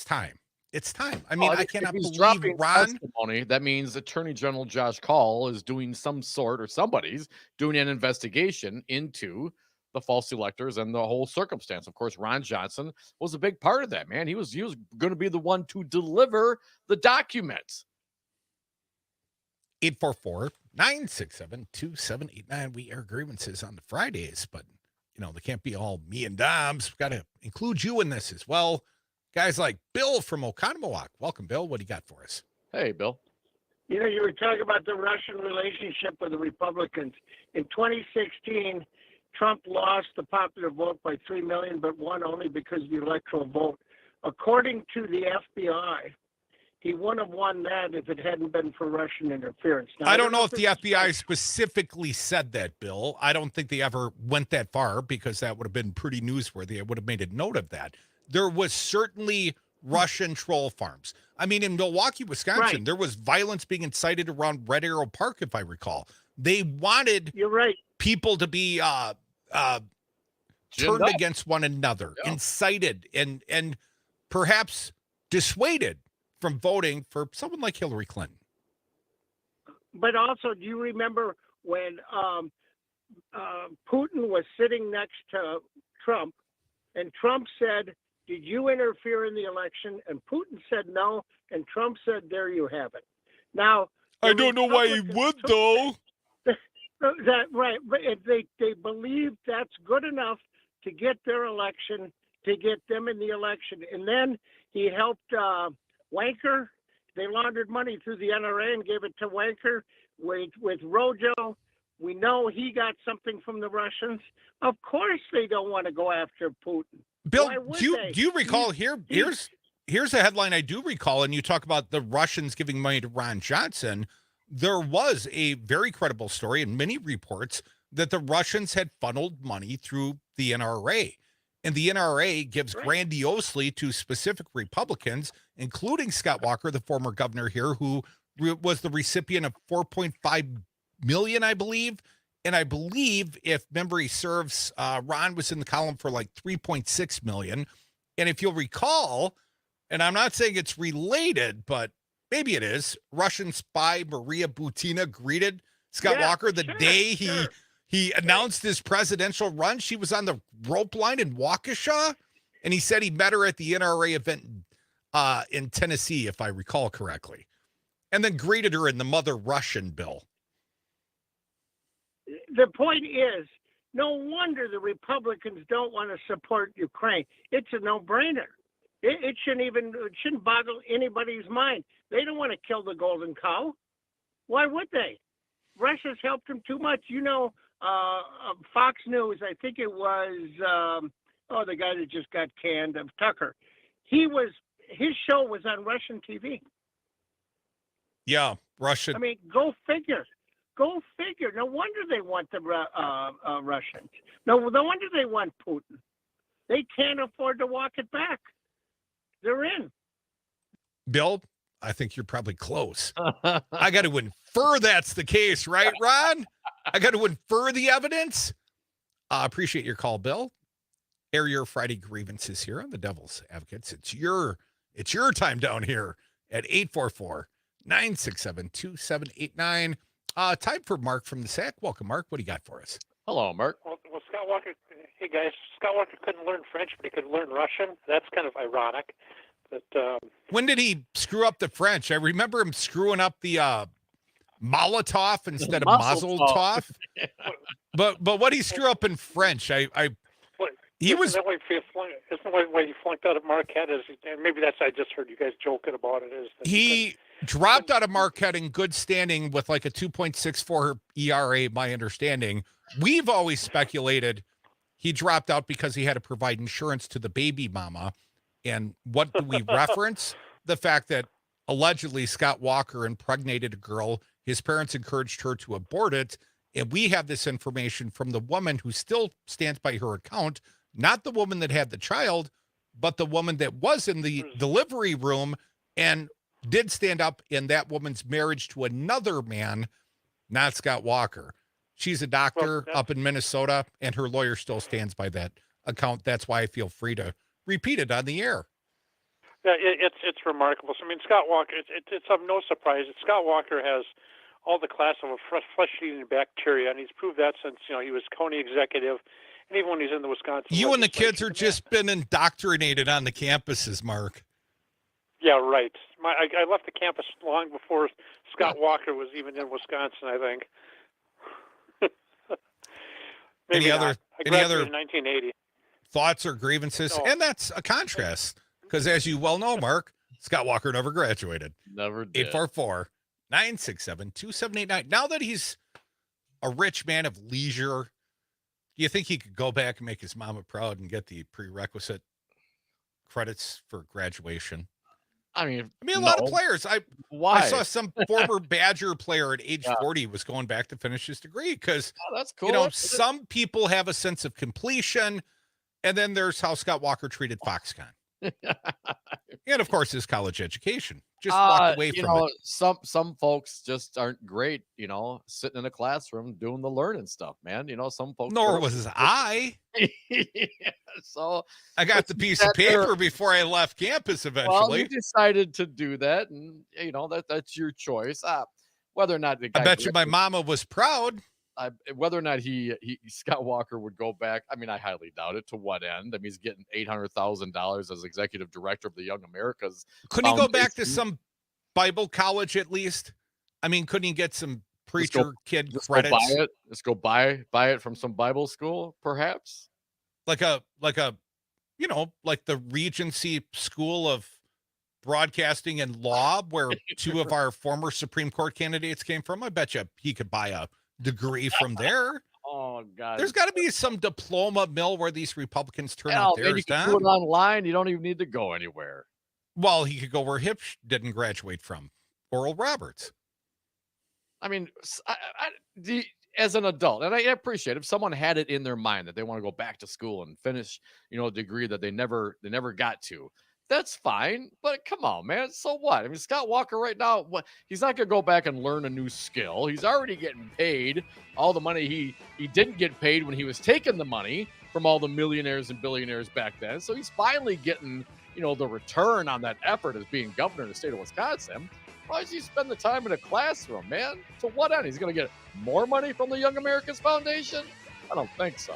time. It's time. I mean, I cannot believe Ron. Testimony, that means Attorney General Josh Call is doing some sort, or somebody's doing an investigation into the false electors and the whole circumstance. Of course, Ron Johnson was a big part of that, man. He was going to be the one to deliver the documents. 844-967-2789. We air grievances on the Fridays, but, you know, they can't be all me and Dom's. We've got to include you in this as well. Guys like Bill from Oconomowoc. Welcome, Bill. What do you got for us? Hey, Bill. You know, you were talking about the Russian relationship with the Republicans. In 2016, Trump lost the popular vote by 3 million, but won only because of the electoral vote. According to the FBI, he wouldn't have won that if it hadn't been for Russian interference. Now, I don't know if the FBI specifically said that, Bill. I don't think they ever went that far, because that would have been pretty newsworthy. I would have made a note of that. There was certainly Russian troll farms. I mean, in Milwaukee, Wisconsin, there was violence being incited around Red Arrow Park, if I recall. They wanted people to be turned against one another, incited, and perhaps dissuaded from voting for someone like Hillary Clinton. But also, do you remember when Putin was sitting next to Trump, and Trump said, did you interfere in the election? And Putin said no, and Trump said, there you have it. Now, I don't know why he would, though. That right, but they believe that's good enough to get their election, to get them in the election. And then he helped Wanker. They laundered money through the NRA and gave it to Wanker. With Rojo, we know he got something from the Russians. Of course they don't want to go after Putin. Bill, do you recall here's a headline I do recall, and you talk about the Russians giving money to Ron Johnson. There was a very credible story in many reports that the Russians had funneled money through the NRA. And the NRA gives grandiosely to specific Republicans, including Scott Walker, the former governor here, who was the recipient of $4.5 million, I believe. And I believe, if memory serves, Ron was in the column for like $3.6 million. And if you'll recall, and I'm not saying it's related, but maybe it is, Russian spy Maria Butina greeted Scott Walker the day he announced his presidential run. She was on the rope line in Waukesha, and he said he met her at the NRA event in Tennessee, if I recall correctly, and then greeted her in the Mother Russian, Bill. The point is, no wonder the Republicans don't want to support Ukraine. It's a no-brainer. It shouldn't boggle anybody's mind. They don't want to kill the golden cow. Why would they? Russia's helped them too much. You know, Fox News, I think it was, the guy that just got canned, of Tucker. His show was on Russian TV. Yeah, Russian. I mean, go figure. Go figure. No wonder they want the Russians. No wonder they want Putin. They can't afford to walk it back. They're in. Bill, I think you're probably close. I got to infer that's the case, right, Ron? I got to infer the evidence. Appreciate your call, Bill. Air your Friday grievances here on the Devil's Advocates. It's your time down here at 844-967-2789. Time for Mark from the SAC. Welcome, Mark. What do you got for us? Hello, Mark. Well, Scott Walker, hey guys, Scott Walker couldn't learn French, but he could learn Russian. That's kind of ironic. But when did he screw up the French? I remember him screwing up the Molotov instead of Mazel Mazel Tov. But what he screw up in French, he was. Isn't that why he flunked out at Marquette? And maybe that's, I just heard you guys joking about it. Is that He dropped out of Marquette in good standing with like a 2.64 ERA, my understanding. We've always speculated he dropped out because he had to provide insurance to the baby mama. And what do we reference? The fact that allegedly Scott Walker impregnated a girl. His parents encouraged her to abort it. And we have this information from the woman who still stands by her account, not the woman that had the child, but the woman that was in the delivery room and did stand up in that woman's marriage to another man, not Scott Walker. She's a doctor up in Minnesota, and her lawyer still stands by that account. That's why I feel free to repeat it on the air. Yeah, it's remarkable. So, I mean, Scott Walker, it's of no surprise that Scott Walker has all the class of a flesh-eating bacteria, and he's proved that since, he was county executive, and even when he's in the Wisconsin. You and the kids are just been indoctrinated on the campuses, Mark. Yeah, right. I left the campus long before Scott Walker was even in Wisconsin, I think. Any other in 1980. Thoughts or grievances? No. And that's a contrast, because as you well know, Mark, Scott Walker never graduated. Never did. 844-967-2789. Now that he's a rich man of leisure, do you think he could go back and make his mama proud and get the prerequisite credits for graduation? I mean, a lot of players. Why? I saw some former Badger player at age 40 was going back to finish his degree because, that's cool. some people have a sense of completion, and then there's how Scott Walker treated Foxconn. And, of course, his college education. Just walked away from it. Some folks just aren't great, sitting in a classroom doing the learning stuff, man. Some folks. Nor was I. So I got the piece of paper before I left campus eventually. Well, you decided to do that, and that's your choice. Whether or not the guy I bet you my mama was proud. Whether or not Scott Walker would go back, I highly doubt it. To what end? He's getting $800,000 as executive director of the Young Americas. Couldn't he go back to some Bible college at least? Couldn't he get some preacher kid credits? Go buy it. Let's go buy it from some Bible school, perhaps. Like the Regency School of Broadcasting and Law, where two of our former Supreme Court candidates came from. I bet you he could buy a degree from there. Oh God! There's got to be some diploma mill where these Republicans turn out theirs down. You can do it online. You don't even need to go anywhere. Well, he could go where Hipsch didn't graduate from, Oral Roberts. As an adult, and I appreciate if someone had it in their mind that they want to go back to school and finish, a degree that they never got to. That's fine, but come on, man. So what? Scott Walker right now, he's not going to go back and learn a new skill. He's already getting paid all the money he didn't get paid when he was taking the money from all the millionaires and billionaires back then. So he's finally getting, the return on that effort as being governor of the state of Wisconsin. Why does he spend the time in a classroom, man? To what end? He's going to get more money from the Young Americans Foundation? I don't think so.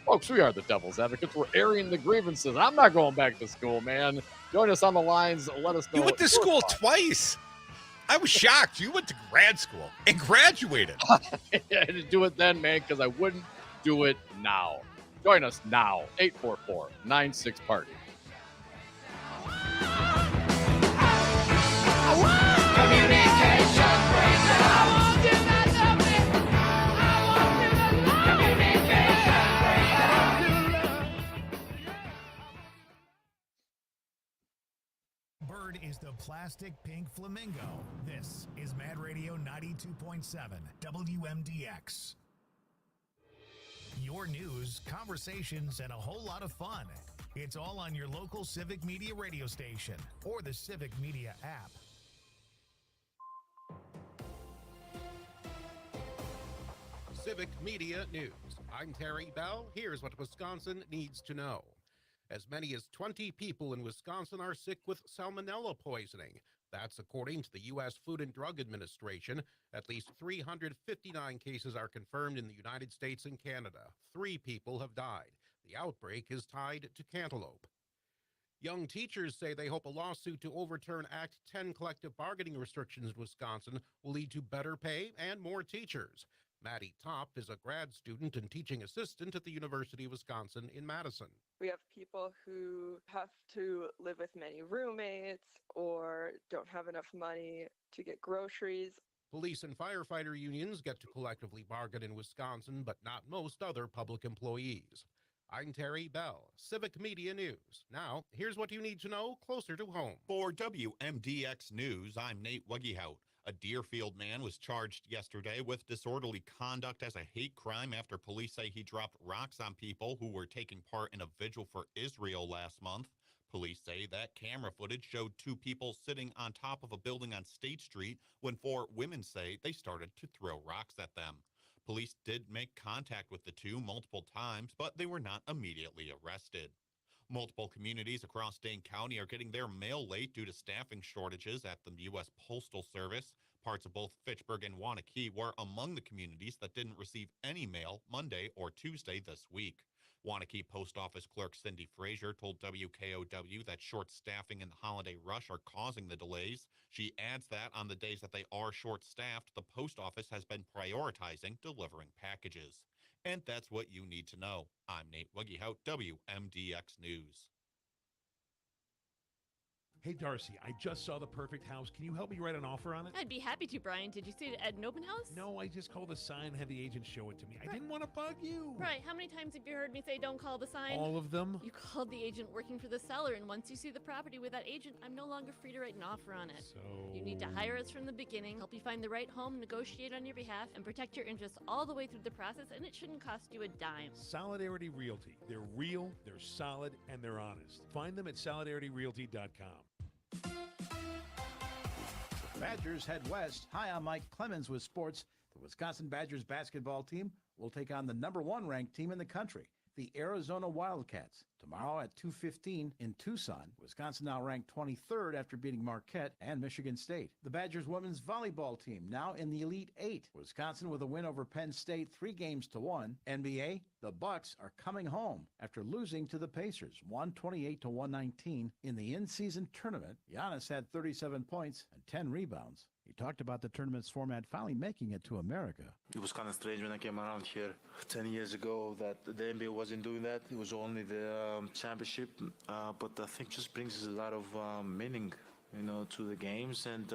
Folks, we are the Devil's Advocates. We're airing the grievances. I'm not going back to school, man. Join us on the lines. Let us know. You went to school twice. I was shocked. You went to grad school and graduated. I didn't do it then, man, because I wouldn't do it now. Join us now. 844-96-PARTY. Bird is the plastic pink flamingo. This is Mad Radio 92.7 WMDX. Your news, conversations, and a whole lot of fun. It's all on your local Civic Media radio station or the Civic Media app. Civic Media News. I'm Terry Bell. Here's what Wisconsin needs to know. As many as 20 people in Wisconsin are sick with salmonella poisoning. That's according to the U.S. Food and Drug Administration. At least 359 cases are confirmed in the United States and Canada. 3 people have died. The outbreak is tied to cantaloupe. Young teachers say they hope a lawsuit to overturn Act 10 collective bargaining restrictions in Wisconsin will lead to better pay and more teachers. Maddie Top is a grad student and teaching assistant at the University of Wisconsin in Madison. We have people who have to live with many roommates or don't have enough money to get groceries. Police and firefighter unions get to collectively bargain in Wisconsin, but not most other public employees. I'm Terry Bell, Civic Media News. Now, here's what you need to know closer to home. For WMDX News, I'm Nate Wuggyhout. A Deerfield man was charged yesterday with disorderly conduct as a hate crime after police say he dropped rocks on people who were taking part in a vigil for Israel last month. Police say that camera footage showed two people sitting on top of a building on State Street when four women say they started to throw rocks at them. Police did make contact with the two multiple times, but they were not immediately arrested. Multiple communities across Dane County are getting their mail late due to staffing shortages at the U.S. Postal Service. Parts of both Fitchburg and Waunakee were among the communities that didn't receive any mail Monday or Tuesday this week. Waunakee Post Office Clerk Cindy Frazier told WKOW that short staffing and the holiday rush are causing the delays. She adds that on the days that they are short-staffed, the post office has been prioritizing delivering packages. And that's what you need to know. I'm Nate Wuggyhout, WMDX News. Hey, Darcy, I just saw the perfect house. Can you help me write an offer on it? I'd be happy to, Brian. Did you see it at an open house? No, I just called the sign, had the agent show it to me. I didn't want to bug you. Right, how many times have you heard me say don't call the sign? All of them? You called the agent working for the seller, and once you see the property with that agent, I'm no longer free to write an offer on it. So... You need to hire us from the beginning, help you find the right home, negotiate on your behalf, and protect your interests all the way through the process, and it shouldn't cost you a dime. Solidarity Realty. They're real, they're solid, and they're honest. Find them at solidarityrealty.com. Badgers head west. Hi, I'm Mike Clemens with sports. The Wisconsin Badgers basketball team will take on the #1 ranked team in the country, the Arizona Wildcats, tomorrow at 2:15 in Tucson. Wisconsin now ranked 23rd after beating Marquette and Michigan State. The Badgers women's volleyball team now in the Elite Eight. Wisconsin with a win over Penn State 3-1. NBA, the Bucks are coming home after losing to the Pacers 128-119 in the in-season tournament. Giannis had 37 points and 10 rebounds. He talked about the tournament's format finally making it to America. It was kind of strange when I came around here 10 years ago that the NBA wasn't doing that. It was only the championship, but I think just brings a lot of meaning, to the games. And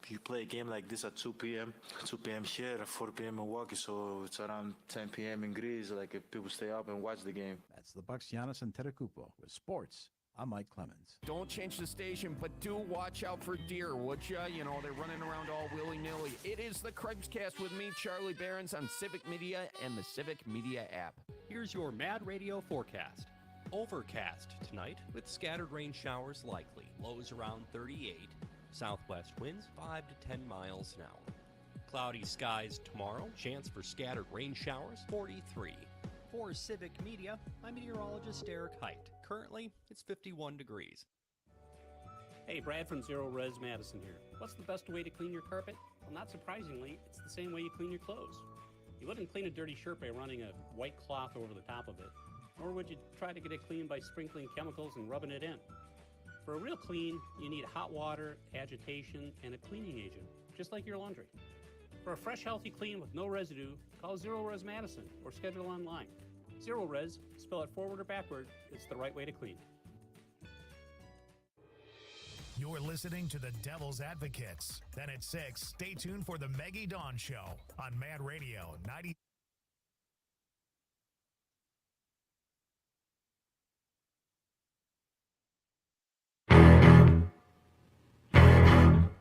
you play a game like this at 2 p.m. 2 p.m. here, 4 p.m. in Milwaukee, so it's around 10 p.m. in Greece. Like if people stay up and watch the game. That's the Bucks, Giannis Antetokounmpo with sports. I'm Mike Clemens. Don't change the station, but do watch out for deer, would ya? They're running around all willy-nilly. It is the Craig's with me, Charlie Behrens, on Civic Media and the Civic Media app. Here's your Mad Radio forecast. Overcast tonight with scattered rain showers likely. Lows around 38. Southwest winds 5 to 10 miles an hour. Cloudy skies tomorrow. Chance for scattered rain showers 43. For Civic Media, I'm meteorologist Eric Height. Currently, it's 51 degrees. Hey, Brad from Zero Res Madison here. What's the best way to clean your carpet? Well, not surprisingly, it's the same way you clean your clothes. You wouldn't clean a dirty shirt by running a white cloth over the top of it, nor would you try to get it clean by sprinkling chemicals and rubbing it in. For a real clean, you need hot water, agitation, and a cleaning agent, just like your laundry. For a fresh, healthy clean with no residue, call Zero Res Madison or schedule online. Zero Res, spell it forward or backward, it's the right way to clean. You're listening to the Devil's Advocates. Then at 6, stay tuned for the Maggie Dawn Show on Mad Radio 90.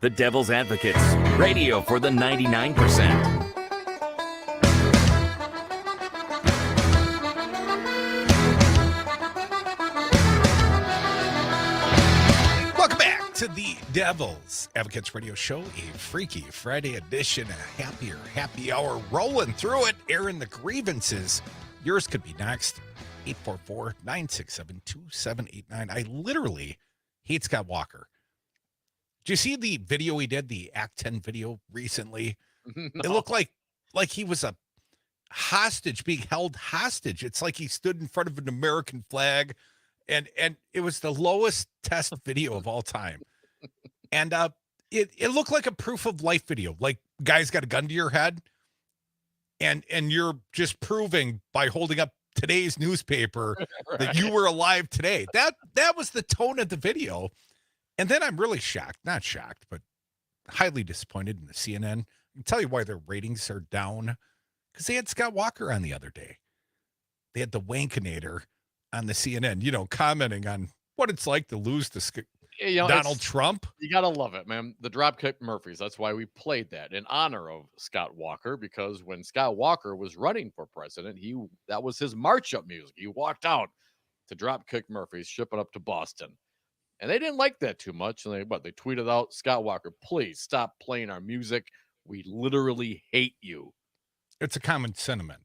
The Devil's Advocates, radio for the 99%. To the Devil's Advocates Radio Show, a freaky Friday edition, a happier happy hour, rolling through it, airing the grievances. Yours could be next, 844-967-2789. I literally hate Scott Walker. Did you see the video he did, the Act 10 video recently? No. It looked like he was a hostage, being held hostage. It's like he stood in front of an American flag And it was the lowest test video of all time. And it looked like a proof of life video. Like, guy's got a gun to your head, and you're just proving by holding up today's newspaper that you were alive today. That was the tone of the video. And then I'm really shocked, not shocked, but highly disappointed in the CNN. I can tell you why their ratings are down, because they had Scott Walker on the other day. They had the Wankinator on the CNN, commenting on what it's like to lose to Donald Trump. You got to love it, man. The Dropkick Murphys. That's why we played that in honor of Scott Walker, because when Scott Walker was running for president, that was his march-up music. He walked out to Dropkick Murphys, shipping up to Boston. And they didn't like that too much. And they tweeted out, Scott Walker, please stop playing our music. We literally hate you. It's a common sentiment.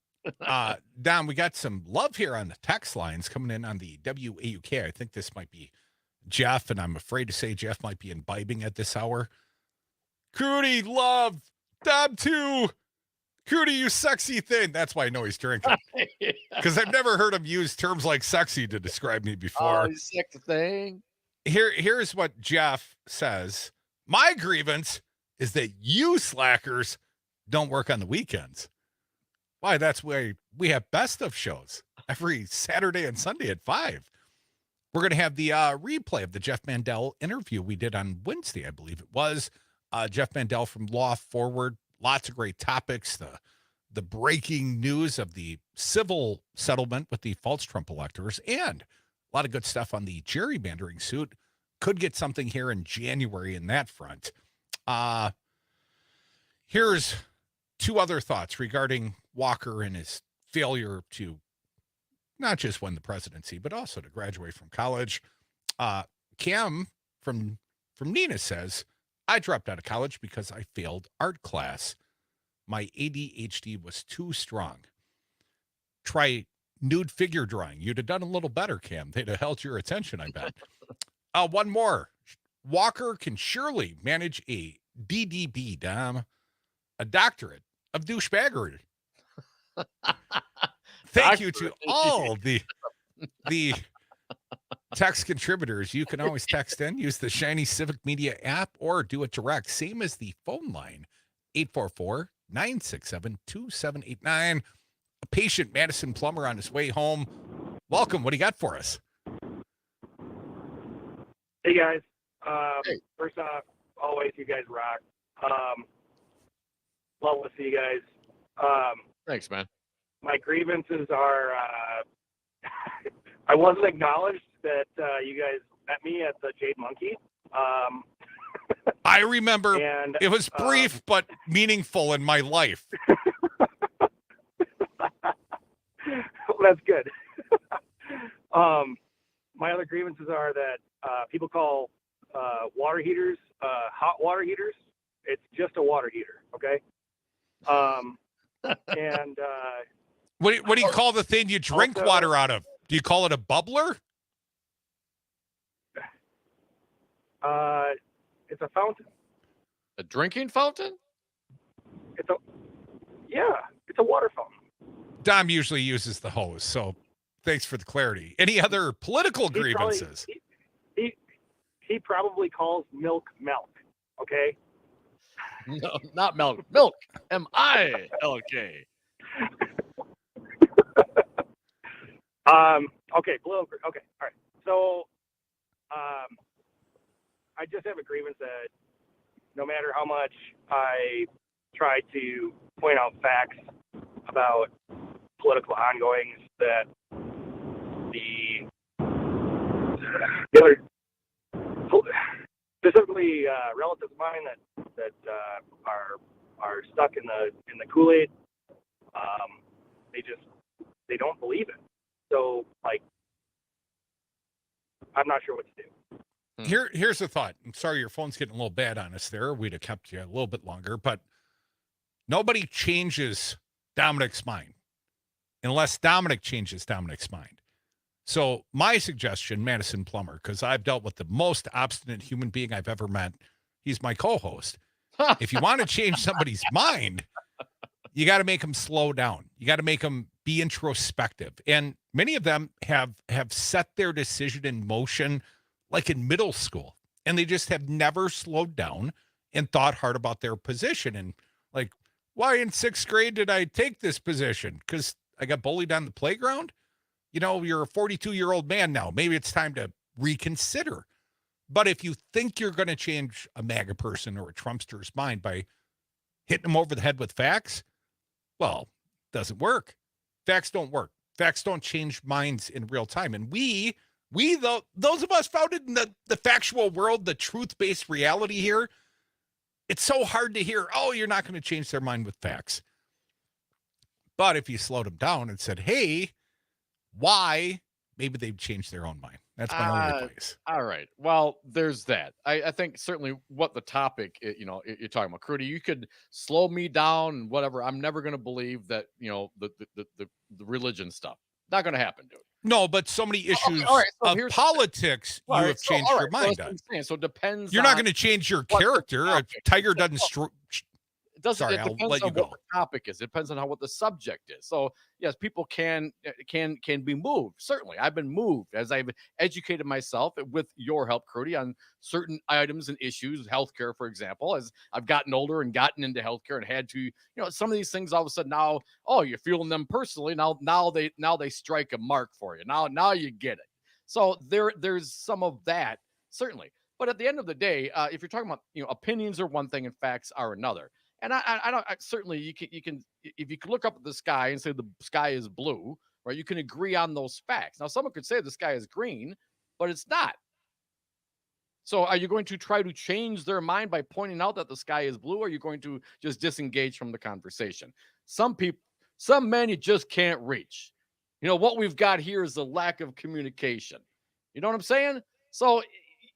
Dom, we got some love here on the text lines coming in on the WAUK. I think this might be Jeff, and I'm afraid to say Jeff might be imbibing at this hour. Crute, love. Dom, too. Crute, you sexy thing. That's why I know he's drinking. Because I've never heard him use terms like sexy to describe me before. Oh, you sexy thing. Here's what Jeff says. My grievance is that you slackers don't work on the weekends. Why, that's why we have best of shows every Saturday and Sunday at 5. We're going to have the replay of the Jeff Mandel interview we did on Wednesday, I believe it was. Jeff Mandel from Law Forward. Lots of great topics. The breaking news of the civil settlement with the false Trump electors, and a lot of good stuff on the gerrymandering suit. Could get something here in January in that front. Here's two other thoughts regarding Walker and his failure to not just win the presidency, but also to graduate from college. Cam from Nina says, I dropped out of college because I failed art class. My ADHD was too strong. Try nude figure drawing. You'd have done a little better, Cam. They'd have held your attention, I bet. One more. Walker can surely manage a DDB, Dom, a doctorate of douchebaggery. Thank you to all the text contributors. You can always text in, use the shiny Civic Media app, or do it direct. Same as the phone line, 844-967-2789. A patient Madison plumber on his way home. Welcome. What do you got for us? Hey, guys. First off, always, you guys rock. Love to see you guys. Thanks, man. My grievances are I wasn't acknowledged that you guys met me at the Jade Monkey. I remember. And, it was brief but meaningful in my life. Well, that's good. My other grievances are that people call water heaters hot water heaters. It's just a water heater, okay? And what do you call the thing you drink also, water out of? Do you call it a bubbler? It's a fountain. A drinking fountain? It's a water fountain. Dom usually uses the hose, so thanks for the clarity. Any other political grievances? He probably calls milk, okay? No, not milk. Milk. M-I-L-K. Okay, okay, all right. So, I just have a grievance that no matter how much I try to point out facts about political ongoings, that the other, specifically relatives of mine that are stuck in the Kool-Aid, they don't believe it. So, like, I'm not sure what to do. Here's the thought. I'm sorry your phone's getting a little bad on us there. We'd have kept you a little bit longer, but nobody changes Dominic's mind unless Dominic changes Dominic's mind. So my suggestion, Madison Plummer, because I've dealt with the most obstinate human being I've ever met. He's my co-host. If you want to change somebody's mind, you got to make them slow down. You got to make them be introspective. And many of them have set their decision in motion like in middle school, and they just have never slowed down and thought hard about their position. And like, why in 6th grade did I take this position? Because I got bullied on the playground? You know, you're a 42-year-old man now. Maybe it's time to reconsider. But if you think you're going to change a MAGA person or a Trumpster's mind by hitting them over the head with facts, well, it doesn't work. Facts don't work. Facts don't change minds in real time. And those of us founded in the factual world, the truth-based reality here, it's so hard to hear, oh, you're not going to change their mind with facts. But if you slowed them down and said, hey, why? Maybe they've changed their own mind. That's my only advice. All right. Well, there's that. I think certainly what the topic, you're talking about, Crute, you could slow me down and whatever. I'm never going to believe that, the religion stuff. Not going to happen, dude. No, but so many issues of politics you have changed your mind on. So it depends. You're not going to change your character. A tiger doesn't It doesn't. Sorry, It I'll depends let you on go. what the topic is. It depends on what the subject is. So yes, people can be moved. Certainly, I've been moved as I've educated myself with your help, Crute, on certain items and issues, healthcare, for example. As I've gotten older and gotten into healthcare and had to, some of these things all of a sudden now, oh, you're feeling them personally. Now they strike a mark for you. Now you get it. So there's some of that certainly. But at the end of the day, if you're talking about opinions are one thing and facts are another. And I certainly you can if you can look up at the sky and say the sky is blue, right? You can agree on those facts. Now, someone could say the sky is green, but it's not. So, are you going to try to change their mind by pointing out that the sky is blue, or are you going to just disengage from the conversation? Some men you just can't reach. What we've got here is the lack of communication. You know what I'm saying? So,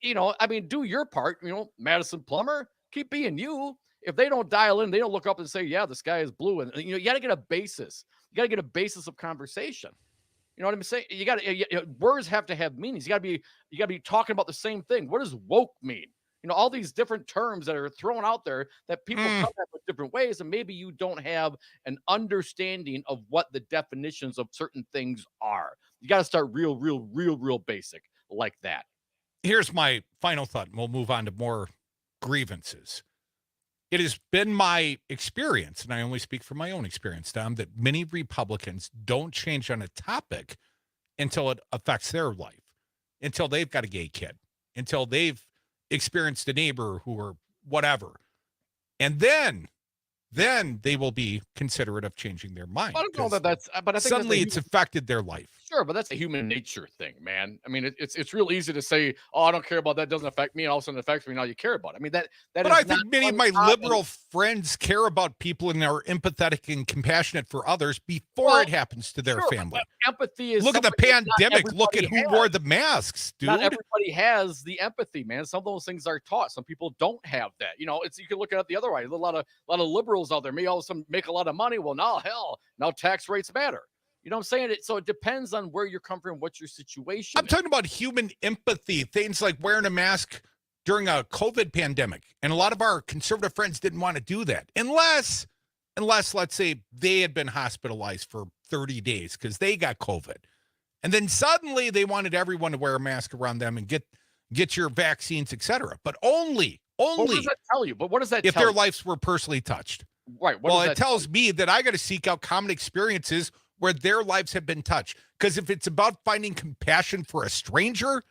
do your part. Madison Plummer, keep being you. If they don't dial in, they don't look up and say, yeah, the sky is blue. And you got to get a basis. You got to get a basis of conversation. You know what I'm saying? You got to, words have to have meanings. You got to be talking about the same thing. What does woke mean? All these different terms that are thrown out there that people come at with different ways. And maybe you don't have an understanding of what the definitions of certain things are. You got to start real basic like that. Here's my final thought, and we'll move on to more grievances. It has been my experience, and I only speak from my own experience, Dom, that many Republicans don't change on a topic until it affects their life, until they've got a gay kid, until they've experienced a neighbor who or whatever. And then they will be considerate of changing their mind. I don't know but I think suddenly it's affected their life. Sure, but that's a human nature thing, man. I mean, it's real easy to say, oh, I don't care about that. Doesn't affect me. And all of a sudden it affects me. Now you care about it. I mean, that But is I think not many of my uncommon. liberal friends care about people and are empathetic and compassionate for others before it happens to their family. Empathy is Look at the something that not pandemic. Look at everybody who has. wore the masks, dude. Not everybody has the empathy, man. Some of those things are taught. Some people don't have that. You can look at it the other way. A lot of liberals out there may all of a sudden make a lot of money. Well, now tax rates matter. You know what I'm saying? So it depends on where you're coming from, what's your situation. I'm talking about human empathy, things like wearing a mask during a COVID pandemic. And a lot of our conservative friends didn't want to do that unless let's say they had been hospitalized for 30 days because they got COVID. And then suddenly they wanted everyone to wear a mask around them and get your vaccines, etc. But only What does that tell you? But what does that if tell their you? lives were personally touched. Right. Well, it tells me that I got to seek out common experiences where their lives have been touched. Because if it's about finding compassion for a stranger,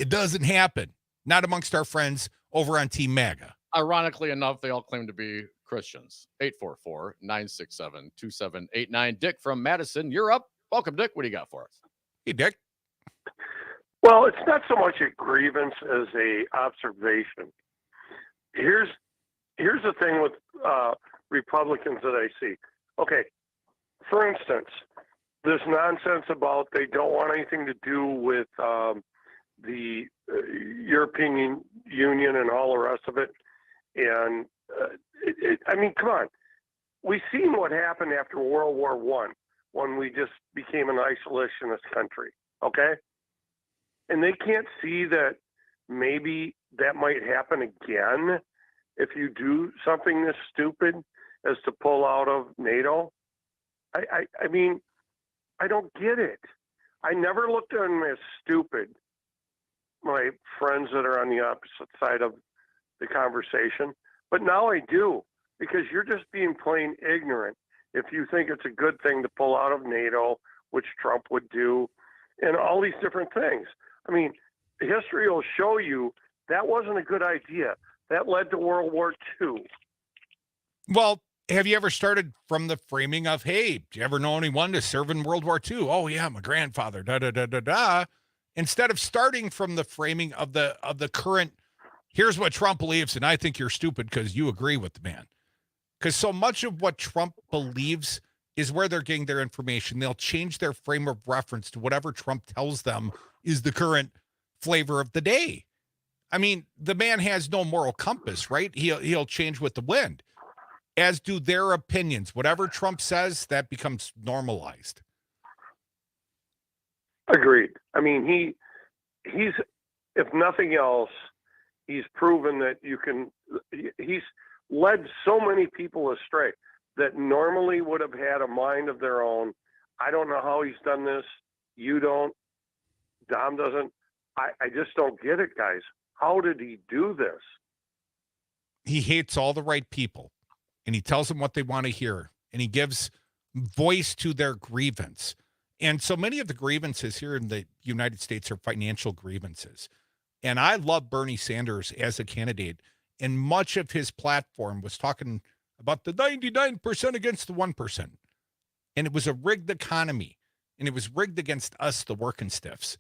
it doesn't happen. Not amongst our friends over on Team MAGA. Ironically enough, they all claim to be Christians. 844-967-2789. Dick from Madison, you're up. Welcome, Dick. What do you got for us? Hey, Dick. Well, it's not so much a grievance as a observation. Here's the thing with Republicans that I see. Okay, for instance, this nonsense about they don't want anything to do with the European Union and all the rest of it. And I mean, come on. We've seen what happened after World War I when we just became an isolationist country, okay? And they can't see that maybe that might happen again if you do something this stupid as to pull out of NATO. I mean, I don't get it. I never looked at them as stupid, my friends that are on the opposite side of the conversation. But now I do, because you're just being plain ignorant if you think it's a good thing to pull out of NATO, which Trump would do, and all these different things. I mean, history will show you that wasn't a good idea. That led to World War II. Well, have you ever started from the framing of, hey, do you ever know anyone to serve in World War II? Oh, yeah, my grandfather, da-da-da-da-da. Instead of starting from the framing of the current, here's what Trump believes, and I think you're stupid because you agree with the man. Because so much of what Trump believes is where they're getting their information. They'll change their frame of reference to whatever Trump tells them is the current flavor of the day. I mean, the man has no moral compass, right? He'll change with the wind, as do their opinions. Whatever Trump says, that becomes normalized. Agreed. I mean, he's, if nothing else, he's proven that he's led so many people astray that normally would have had a mind of their own. I don't know how he's done this. You don't. Dom doesn't. I just don't get it, guys. How did he do this? He hates all the right people, and he tells them what they want to hear, and he gives voice to their grievance. And so many of the grievances here in the United States are financial grievances. And I love Bernie Sanders as a candidate, and much of his platform was talking about the 99% against the 1%. And it was a rigged economy, and it was rigged against us, the working stiffs.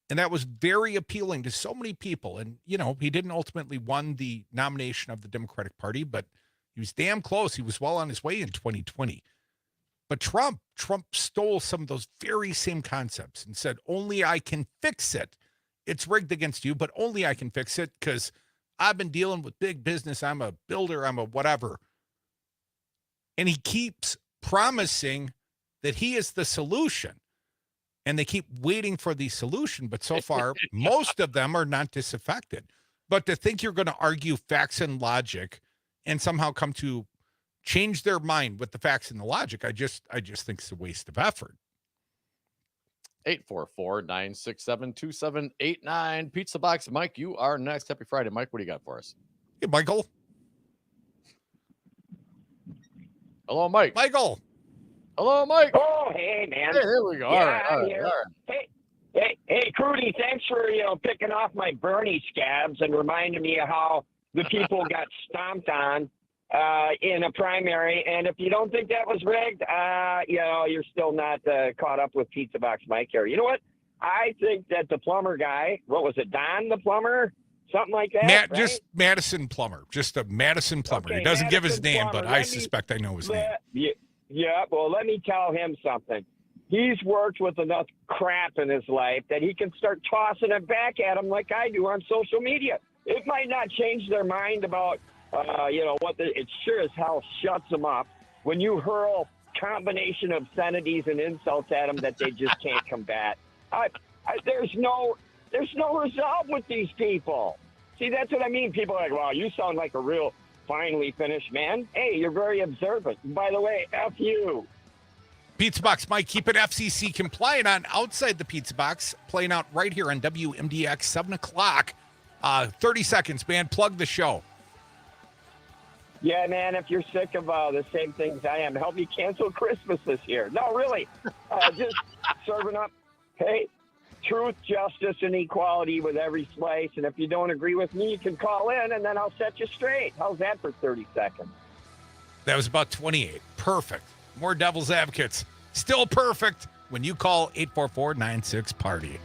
And that was very appealing to so many people. And, you know, he didn't ultimately won the nomination of the Democratic Party, but he was damn close. He was well on his way in 2020. But Trump stole some of those very same concepts and said, only I can fix it. It's rigged against you, but only I can fix it because I've been dealing with big business. I'm a builder. I'm a whatever. And he keeps promising that he is the solution. And they keep waiting for the solution. But so far, most of them are not disaffected. But to think you're going to argue facts and logic and somehow come to change their mind with the facts and the logic, I just think it's a waste of effort. 844-967-2789. Pizza Box Mike, you are next. Happy Friday, Mike. What do you got for us? Hey, Michael. Hello, Mike. Michael. Hello, Mike. Oh, hey, man. Hey, there we go. Yeah, all right. Hey, Crute, thanks for, picking off my Bernie scabs and reminding me of how the people got stomped on in a primary. And if you don't think that was rigged, you're still not caught up with Pizza Box Mike here. You know what? I think that the plumber guy, what was it, Don the plumber? Something like that, right? Just Madison Plumber. Just a Madison Plumber. Okay, he doesn't give his Madison name, Plumber. but I suspect I know his name. Yeah, well, let me tell him something. He's worked with enough crap in his life that he can start tossing it back at him like I do on social media. It might not change their mind about, it sure as hell shuts them up when you hurl combination of obscenities and insults at them that they just can't combat. There's no resolve with these people. See, that's what I mean. People are like, wow, you sound like a real finely finished man. Hey, you're very observant. By the way, F you. Pizza Box Mike, keep it FCC compliant on Outside the Pizza Box, playing out right here on WMDX, 7 o'clock. 30 seconds, man. Plug the show. Yeah, man, if you're sick of the same things I am, help me cancel Christmas this year. No, really. Just serving up, hey, truth, justice, and equality with every slice. And if you don't agree with me, you can call in, and then I'll set you straight. How's that for 30 seconds? That was about 28. Perfect. More Devil's Advocates. Still perfect when you call 844-96-PARTY.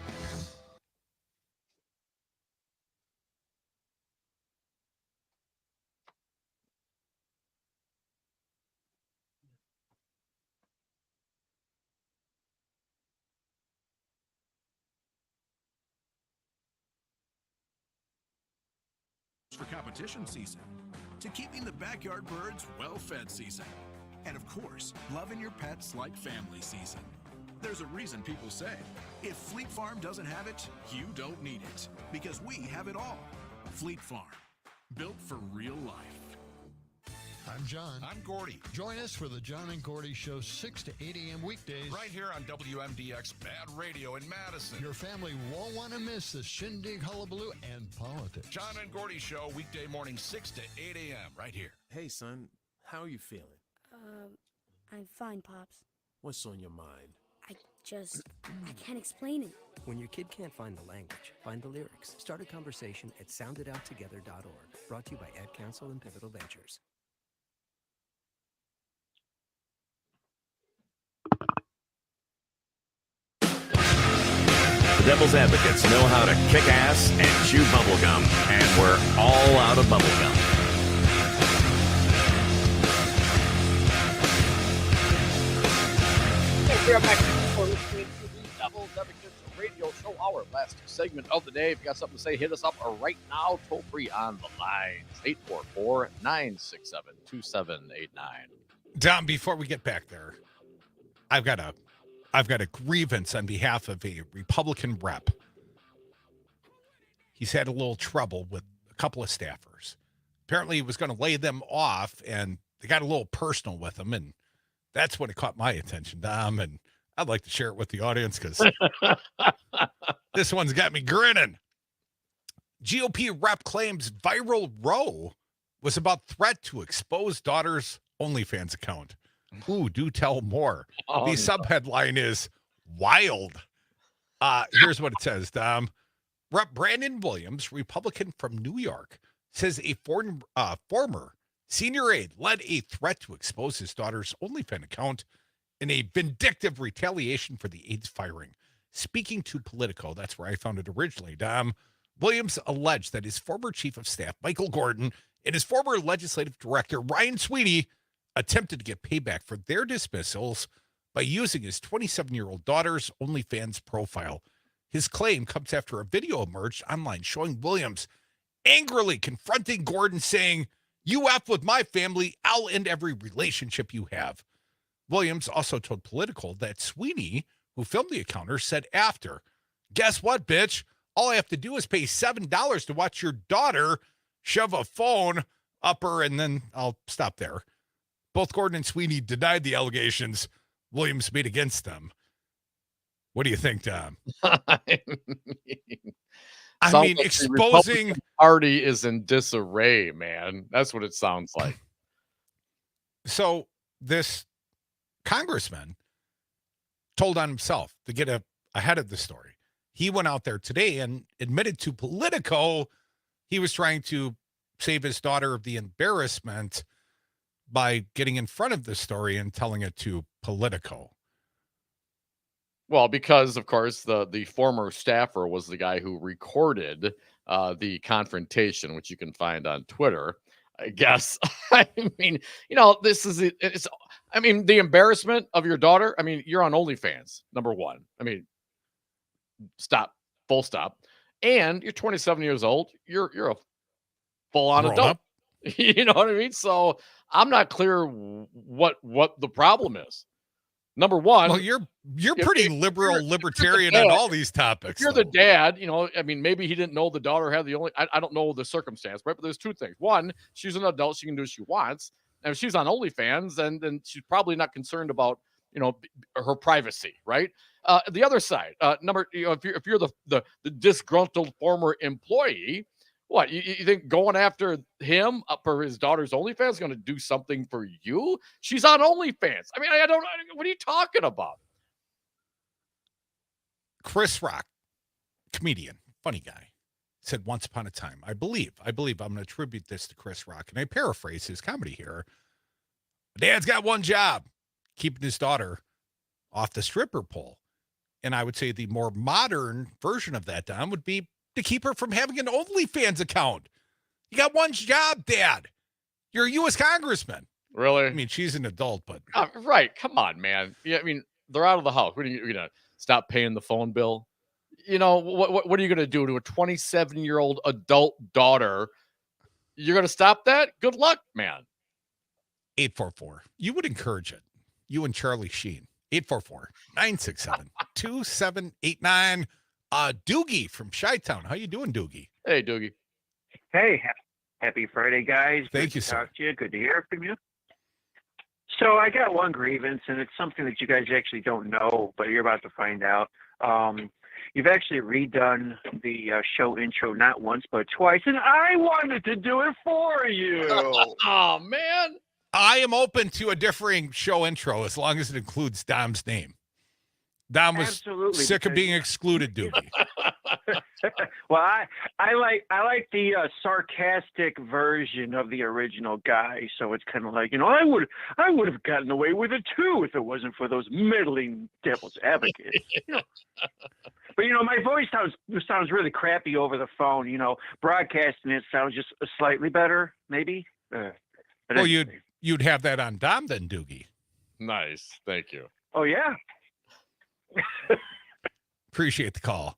For competition season, to keeping the backyard birds well-fed season, and of course, loving your pets like family season. There's a reason people say, if Fleet Farm doesn't have it, you don't need it, because we have it all. Fleet Farm, built for real life. I'm John. I'm Gordy. Join us for the John and Gordy Show, 6 to 8 a.m. weekdays. Right here on WMDX Bad Radio in Madison. Your family won't want to miss the shindig, hullabaloo, and politics. John and Gordy Show, weekday morning, 6 to 8 a.m. right here. Hey, son, how are you feeling? I'm fine, Pops. What's on your mind? I can't explain it. When your kid can't find the language, find the lyrics. Start a conversation at soundedouttogether.org. Brought to you by Ad Council and Pivotal Ventures. The Devil's Advocates know how to kick ass and chew bubblegum, and we're all out of bubblegum. We are back for listening to the Devil's Advocates Radio Show, our last segment of the day. If you got something to say, hit us up right now, toll free on the lines, 844-967-2789. Dom, before we get back there, I've got a grievance on behalf of a Republican rep. He's had a little trouble with a couple of staffers. Apparently he was going to lay them off, and they got a little personal with him, and that's when it caught my attention, Dom, and I'd like to share it with the audience because this one's got me grinning. GOP rep claims viral row was about threat to expose daughter's OnlyFans account. Ooh, do tell more. The subheadline is wild. Here's what it says, Dom. Rep Brandon Williams, Republican from New York, says a former senior aide led a threat to expose his daughter's OnlyFans account in a vindictive retaliation for the aide's firing. Speaking to Politico, that's where I found it originally, Dom, Williams alleged that his former chief of staff, Michael Gordon, and his former legislative director, Ryan Sweeney, attempted to get payback for their dismissals by using his 27-year-old daughter's OnlyFans profile. His claim comes after a video emerged online showing Williams angrily confronting Gordon, saying, "You F with my family, I'll end every relationship you have." Williams also told Politico that Sweeney, who filmed the encounter, said after, "Guess what, bitch? All I have to do is pay $7 to watch your daughter shove a phone up her," and then I'll stop there. Both Gordon and Sweeney denied the allegations Williams made against them. What do you think, Tom? I mean, exposing the party is in disarray, man. That's what it sounds like. So this congressman told on himself to get ahead of the story. He went out there today and admitted to Politico he was trying to save his daughter of the embarrassment by getting in front of the story and telling it to Politico. Well, because, of course, the former staffer was the guy who recorded the confrontation, which you can find on Twitter, I guess. I mean, this is it. The embarrassment of your daughter. I mean, you're on OnlyFans, number one. I mean, stop, full stop. And you're 27 years old. You're a full-on adult. You know what I mean? So I'm not clear what the problem is. Number one, well, you're pretty libertarian on all these topics. If you're the dad, maybe he didn't know the daughter had the only. I don't know the circumstance, right? But there's two things. One, she's an adult; she can do what she wants. And if she's on OnlyFans, then she's probably not concerned about her privacy, right? The other side, if you're the disgruntled former employee. What, you think going after him for his daughter's OnlyFans is going to do something for you? She's on OnlyFans. I mean, what are you talking about? Chris Rock, comedian, funny guy, said once upon a time, I believe I'm going to attribute this to Chris Rock, and I paraphrase his comedy here. Dad's got one job, keeping his daughter off the stripper pole. And I would say the more modern version of that, Don, would be to keep her from having an OnlyFans account. You got one job, Dad. You're a U.S. congressman. Really? I mean, she's an adult, but right. Come on, man. Yeah, I mean, they're out of the house. What are you gonna stop paying the phone bill? What are you gonna do to a 27-year-old adult daughter? You're gonna stop that? Good luck, man. 844. You would encourage it. You and Charlie Sheen. 844-967-2789. Doogie from Chi-Town. How you doing, Doogie? Hey, Doogie. Hey, Happy Friday, guys. Thank Good you, to sir. talk to you. Good to hear from you. So I got one grievance, and it's something that you guys actually don't know, but you're about to find out. You've actually redone the show intro not once but twice, and I wanted to do it for you. Oh, man. I am open to a differing show intro as long as it includes Dom's name. Dom was Absolutely, sick of because- being excluded, Doogie. Well, I like the sarcastic version of the original guy, so it's kind of like, I would have gotten away with it too if it wasn't for those meddling devil's advocates. But my voice sounds really crappy over the phone. Broadcasting it sounds just slightly better, maybe. But Well, anyway. you'd have that on Dom then, Doogie. Nice. Thank you. Oh yeah. Appreciate the call.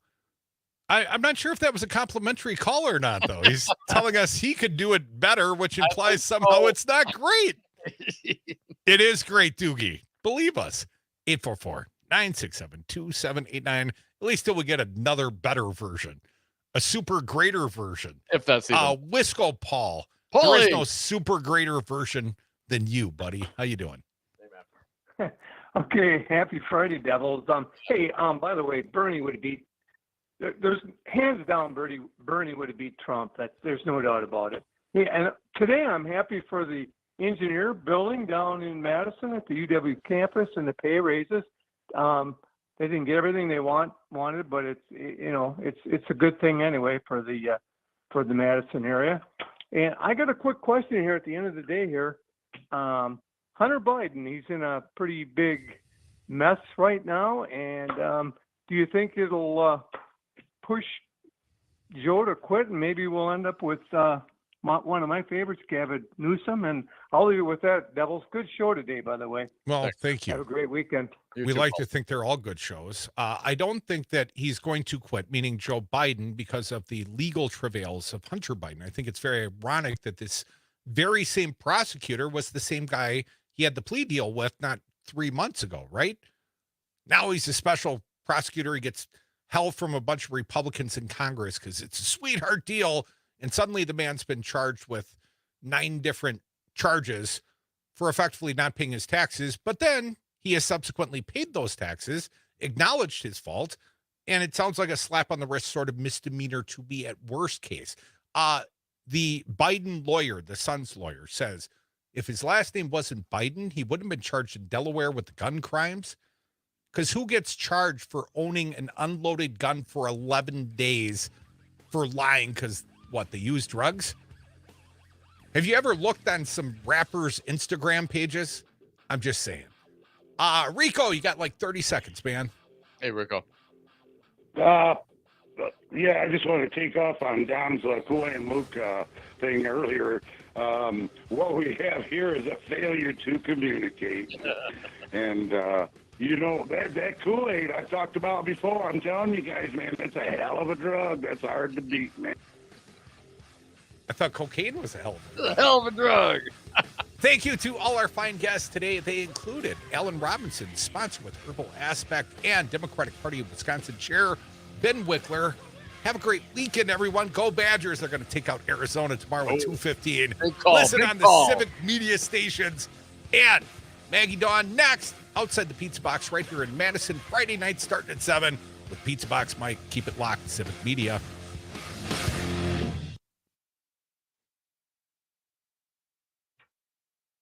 I'm not sure if that was a complimentary call or not, though. He's telling us he could do it better, which implies somehow it's not great. It is great, Doogie. Believe us. 844-967-2789. At least till we get another better version. A super greater version. If that's even. Wisco Paul. Paulie. There is no super greater version than you, buddy. How you doing? Okay, happy Friday, Devils. Hey, by the way, Bernie would have beat. There's hands down, Bernie would have beat Trump. There's no doubt about it. Hey, and today I'm happy for the engineer building down in Madison at the UW campus and the pay raises. They didn't get everything they wanted, but it's a good thing anyway for the Madison area. And I got a quick question here at the end of the day here. Hunter Biden, he's in a pretty big mess right now, and do you think it'll push Joe to quit, and maybe we'll end up with one of my favorites, Gavin Newsom? And I'll leave it with that. Devils, good show today, by the way. Well, thank you. Have a great weekend. We like to think they're all good shows. I don't think that he's going to quit, meaning Joe Biden, because of the legal travails of Hunter Biden. I think it's very ironic that this very same prosecutor was the same guy he had the plea deal with not 3 months ago, right? Now he's a special prosecutor. He gets help from a bunch of Republicans in Congress because it's a sweetheart deal. And suddenly the man's been charged with 9 different charges for effectively not paying his taxes. But then he has subsequently paid those taxes, acknowledged his fault, and it sounds like a slap on the wrist sort of misdemeanor to be at worst case. The Biden lawyer, the son's lawyer, says if his last name wasn't Biden, he wouldn't have been charged in Delaware with the gun crimes. Because who gets charged for owning an unloaded gun for 11 days for lying? Because they use drugs? Have you ever looked on some rappers' Instagram pages? I'm just saying. Rico, you got like 30 seconds, man. Hey, Rico. Yeah, I just want to take off on Dom's Kool-Aid and Luke thing earlier. What we have here is a failure to communicate. And, that Kool-Aid I talked about before, I'm telling you guys, man, that's a hell of a drug. That's hard to beat, man. I thought cocaine was a hell of a drug. A hell of a drug. Thank you to all our fine guests today. They included Alan Robinson, sponsored with Herbal Aspects, and Democratic Party of Wisconsin Chair Ben Wikler. Have a great weekend, everyone. Go Badgers. They're going to take out Arizona tomorrow at 2:15. Listen on the Civic Media stations. And Maggie Dawn next, outside the Pizza Box right here in Madison, Friday night starting at 7 with Pizza Box Mike. Keep it locked, Civic Media.